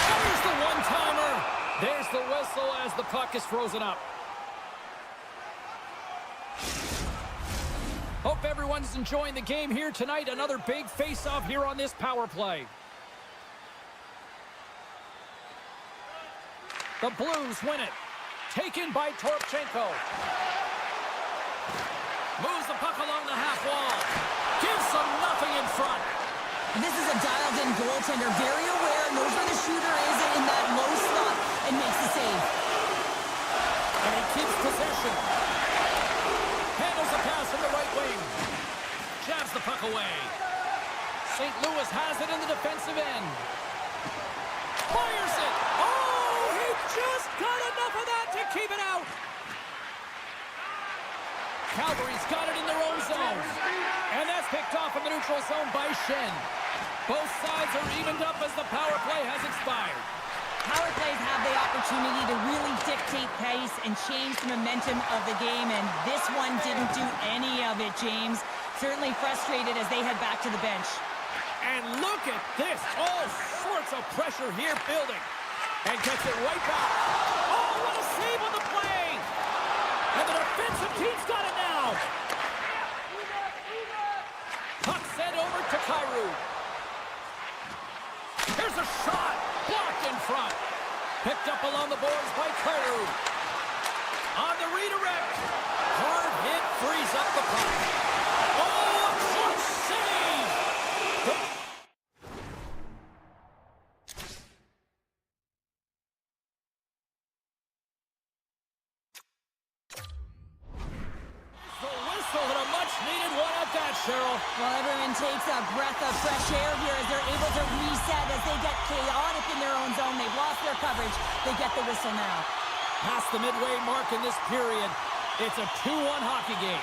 There's the one-timer. There's the whistle as the puck is frozen up. Hope everyone's enjoying the game here tonight. Another big face-off here on this power play. The Blues win it. Taken by Toropchenko. Moves the puck along the half wall. Gives them nothing in front. This is a dialed-in goaltender, very aware, knows where the shooter is in that low slot, and makes the save. And he keeps possession. Handles the pass from the right wing. Jabs the puck away. St. Louis has it in the defensive end. Fires it. Oh, he just got enough of that to keep it out. Calgary's got it in their own zone. And that's picked off in the neutral zone by Schenn. Both sides are evened up as the power play has expired. Power plays have the opportunity to really dictate pace and change the momentum of the game, and this one didn't do any of it, James. Certainly frustrated as they head back to the bench. And look at this. All sorts of pressure here building. And gets it right back. Oh, what a save on the play. And the defensive team's got it now. Puck sent over to Kyrou. a shot. Blocked in front. Picked up along the boards by Kleiny. On the redirect. Hard hit frees up the puck. Oh, a clutch save. The whistle and a much-needed one at that, Cheryl. Well, everyone takes a breath of fresh air here as they're able to reset as they get chaotic in their own zone. They've lost their coverage. They get the whistle now. Past the midway mark in this period, it's a 2-1 hockey game.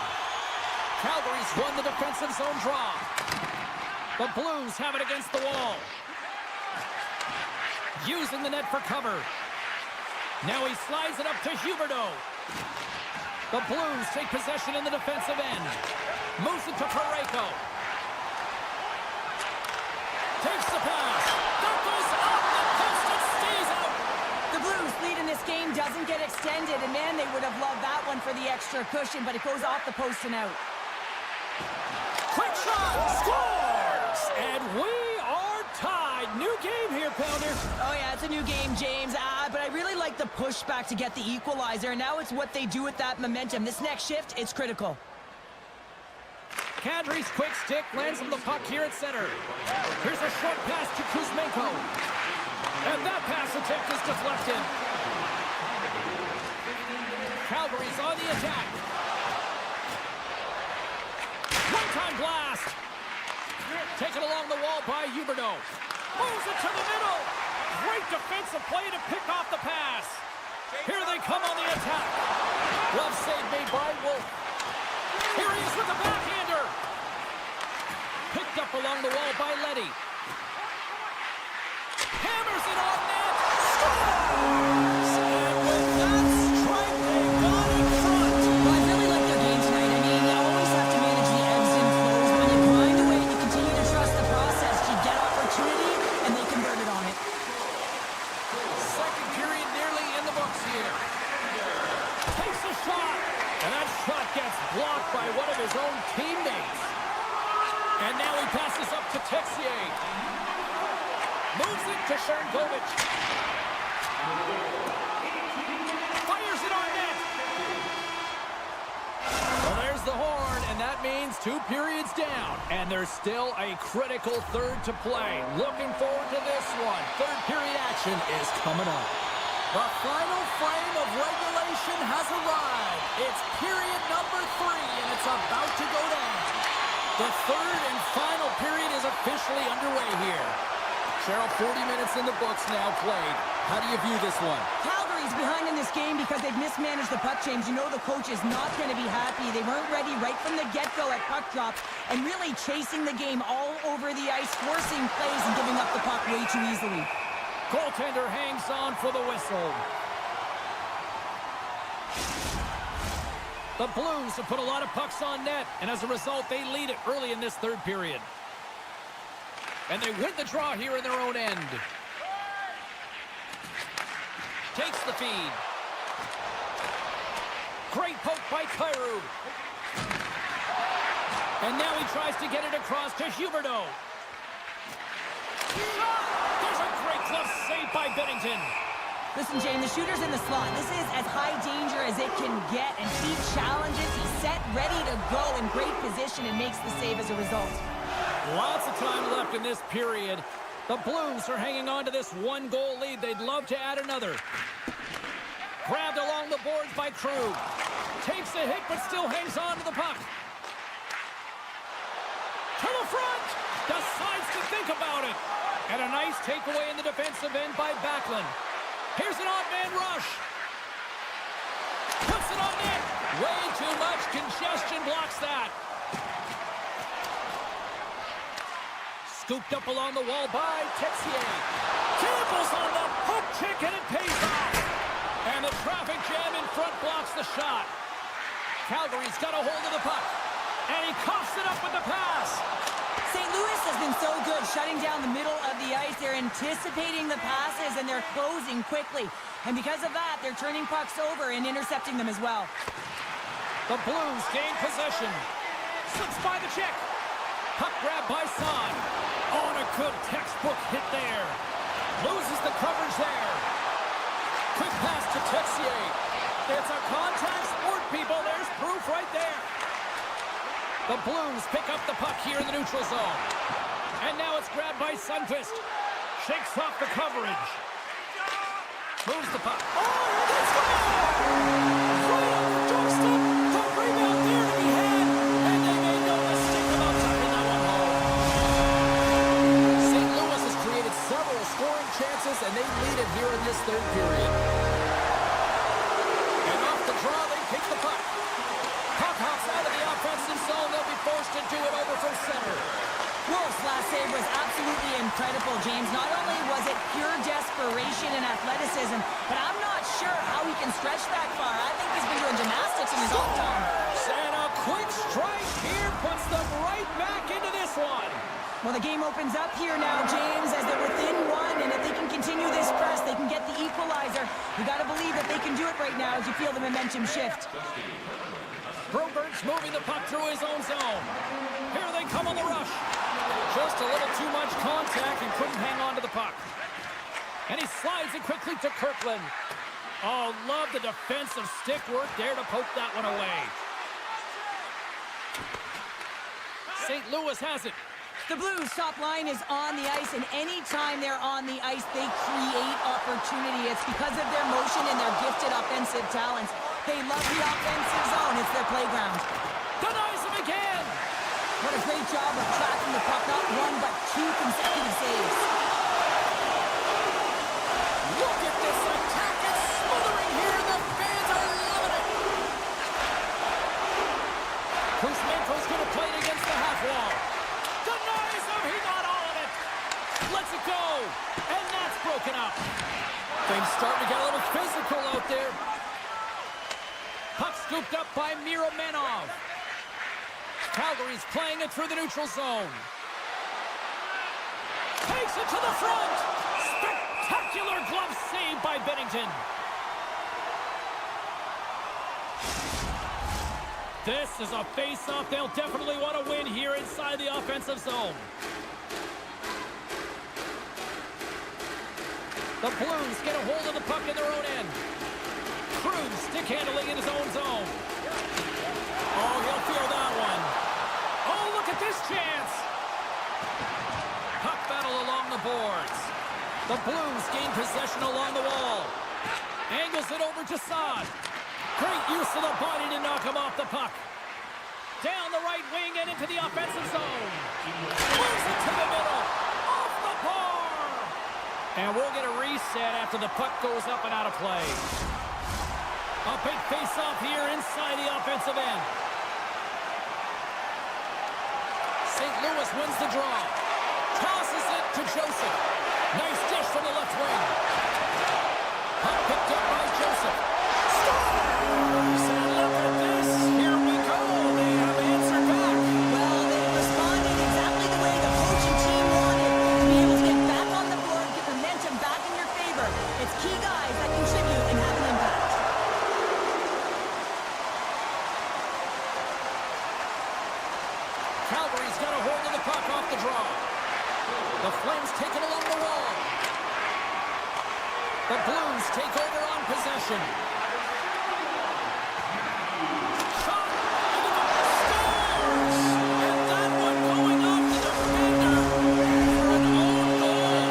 Calgary's won the defensive zone draw. The Blues have it against the wall. Using the net for cover. Now he slides it up to Huberdeau. The Blues take possession in the defensive end. Moves it to Parayko. Takes the pass. That goes up the post and stays out. The Blues lead in this game doesn't get extended, and man, they would have loved that one for the extra cushion, but it goes off the post and out. Quick shot! Scores! And we are tied. New game here, Pounder. Oh yeah, it's a new game, James. But I really like the pushback to get the equalizer, and now it's what they do with that momentum. This next shift, it's critical. Kadri's quick stick lands on the puck here at center. Here's a short pass to Kuzmenko. And that pass attempt is deflected. Calgary's on the attack. One-time blast. Taken along the wall by Huberdeau. Moves it to the middle. Great defensive play to pick off the pass. Here they come on the attack. Glove save made by Wolf. Here he is with the backhander. Picked up along the wall by Letty. Hammers it on net. Scores! And with that strike, they got in front. Well, I really like their game tonight. I mean, you always have to manage the ebbs and flows. When you grind away and you continue to trust the process, you get opportunity, and they converted on it. Second period nearly in the books here. Takes a shot. And that shot gets blocked by one of his own teammates. And now he passes up to Texier. Moves it to Sharangovich. Fires it on net. Well, there's the horn, and that means 2 periods down. And there's still a critical third to play. Looking forward to this one. Third period action is coming up. The final frame of regulation has arrived. It's period number 3, and it's about to go down. The third and final period is officially underway here. Cheryl, 40 minutes in the books now played. How do you view this one? Calgary's behind in this game because they've mismanaged the puck change. You know the coach is not going to be happy. They weren't ready right from the get-go at puck drop and really chasing the game all over the ice, forcing plays and giving up the puck way too easily. Goaltender hangs on for the whistle. The Blues have put a lot of pucks on net, and as a result, they lead it early in this third period. And they win the draw here in their own end. Takes the feed. Great poke by Kleiny. And now he tries to get it across to Huberdeau. There's a great glove save by Bennington. Listen, Jane, the shooter's in the slot. This is as high danger as it can get, and he challenges. He's set, ready to go in great position and makes the save as a result. Lots of time left in this period. The Blues are hanging on to this 1-goal lead. They'd love to add another. Grabbed along the boards by Krug. Takes a hit, but still hangs on to the puck. To the front! Decides to think about it. And a nice takeaway in the defensive end by Backlund. Here's an odd-man rush. Puts it on net. Way too much congestion blocks that. Scooped up along the wall by Texier. Campbell's on the hook check, and it pays off. And the traffic jam in front blocks the shot. Calgary's got a hold of the puck. And he coughs it up with the pass. St. Louis has been so good shutting down the middle of the ice. They're anticipating the passes, and they're closing quickly. And because of that, they're turning pucks over and intercepting them as well. The Blues gain possession. Slips by the check. Puck grab by Son. On a good textbook hit there. Loses the coverage there. Quick pass to Texier. It's a contact sport, people. There's proof right there. The Blues pick up the puck here in the neutral zone. And now it's grabbed by Sundqvist. Shakes off the coverage. Moves the puck. Oh, that's right on the doorstep. The rebound there to be had. And they made no mistake about tucking that one home. St. Louis has created several scoring chances, and they lead it here in this third period. And off the draw, they kick the puck. Puck hops out of the offensive zone. They'll be forced to do it over from center. Wolf's last save was absolutely incredible, James. Not only was it pure desperation and athleticism, but I'm not sure how he can stretch that far. I think he's been doing gymnastics in his off time. And a quick strike here puts them right back into this one. Well, the game opens up here now, James, as they're within one, and if they can continue this press, they can get the equalizer. You got to believe that they can do it right now as you feel the momentum shift. Broberg's moving the puck through his own zone. Here they come on the rush. Just a little too much contact and couldn't hang on to the puck. And he slides it quickly to Kirkland. Oh, love the defensive stick work there to poke that one away. St. Louis has it. The Blues' top line is on the ice, and anytime they're on the ice, they create opportunity. It's because of their motion and their gifted offensive talents. They love the offensive zone. It's their playground. Denies him again. What a great job of tracking the puck. Not one, but two consecutive saves. Look at this attack. It's smothering here. The fans are loving it. Kuzmenko's going to play it against the half wall. Denies him. He got all of it. Lets it go. And that's broken up. Things starting to get a little physical out there. Puck scooped up by Miromenov. Calgary's playing it through the neutral zone. Takes it to the front. Spectacular glove save by Bennington. This is a face-off they'll definitely want to win here inside the offensive zone. The Blues get a hold of the puck in their own end. Cruz stick handling in his own zone. Oh, he'll feel that one. Oh, look at this chance. Puck battle along the boards. The Blues gain possession along the wall. Angles it over to Saad. Great use of the body to knock him off the puck. Down the right wing and into the offensive zone. Moves it to the middle. Off the bar. And we'll get a reset after the puck goes up and out of play. A big face-off here inside the offensive end. St. Louis wins the draw. Tosses it to Joseph. Nice dish from the left wing. Puck picked up by Joseph. Scores! And look at this. Here we go. They have answered back. Well, they responded exactly the way the coaching team wanted. To be able to get back on the board, get momentum back in your favor. It's key guys that contribute and have an impact. Calgary's got a hold of the puck off the draw. The Flames take it along the wall. The Blues take over on possession. Shot! Scores! And that one going off to the defender for an own goal.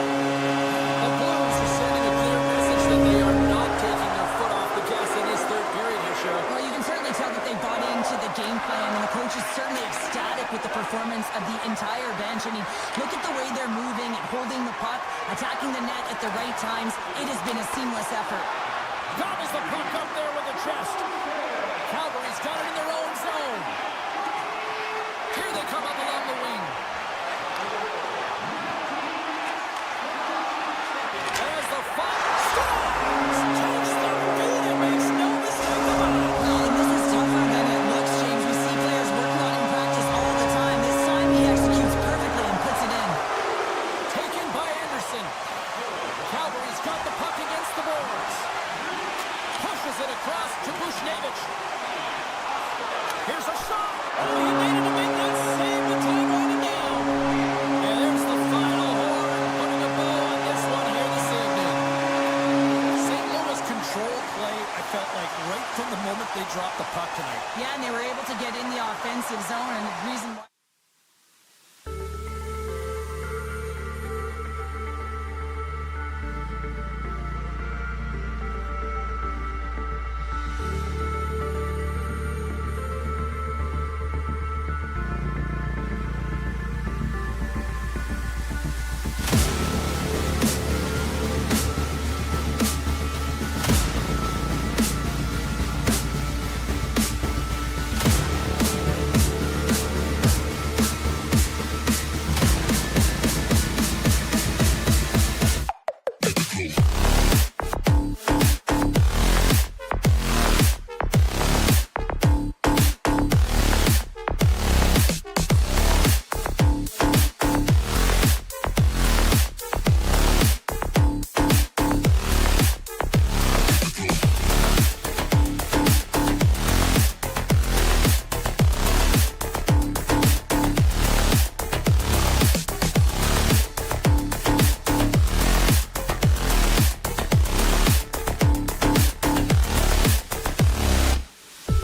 The Blues are sending a clear message that they are not taking their foot off the gas in this third period here, Cheryl. Well, you can certainly tell that they bought into the game plan, and the coach is certainly ecstatic with the performance of the entire bench. I mean, look at the way they're moving and holding the puck, attacking the net at the right times. It has been a seamless effort. Gobbles the puck up there with the chest. Calgary's got it in their own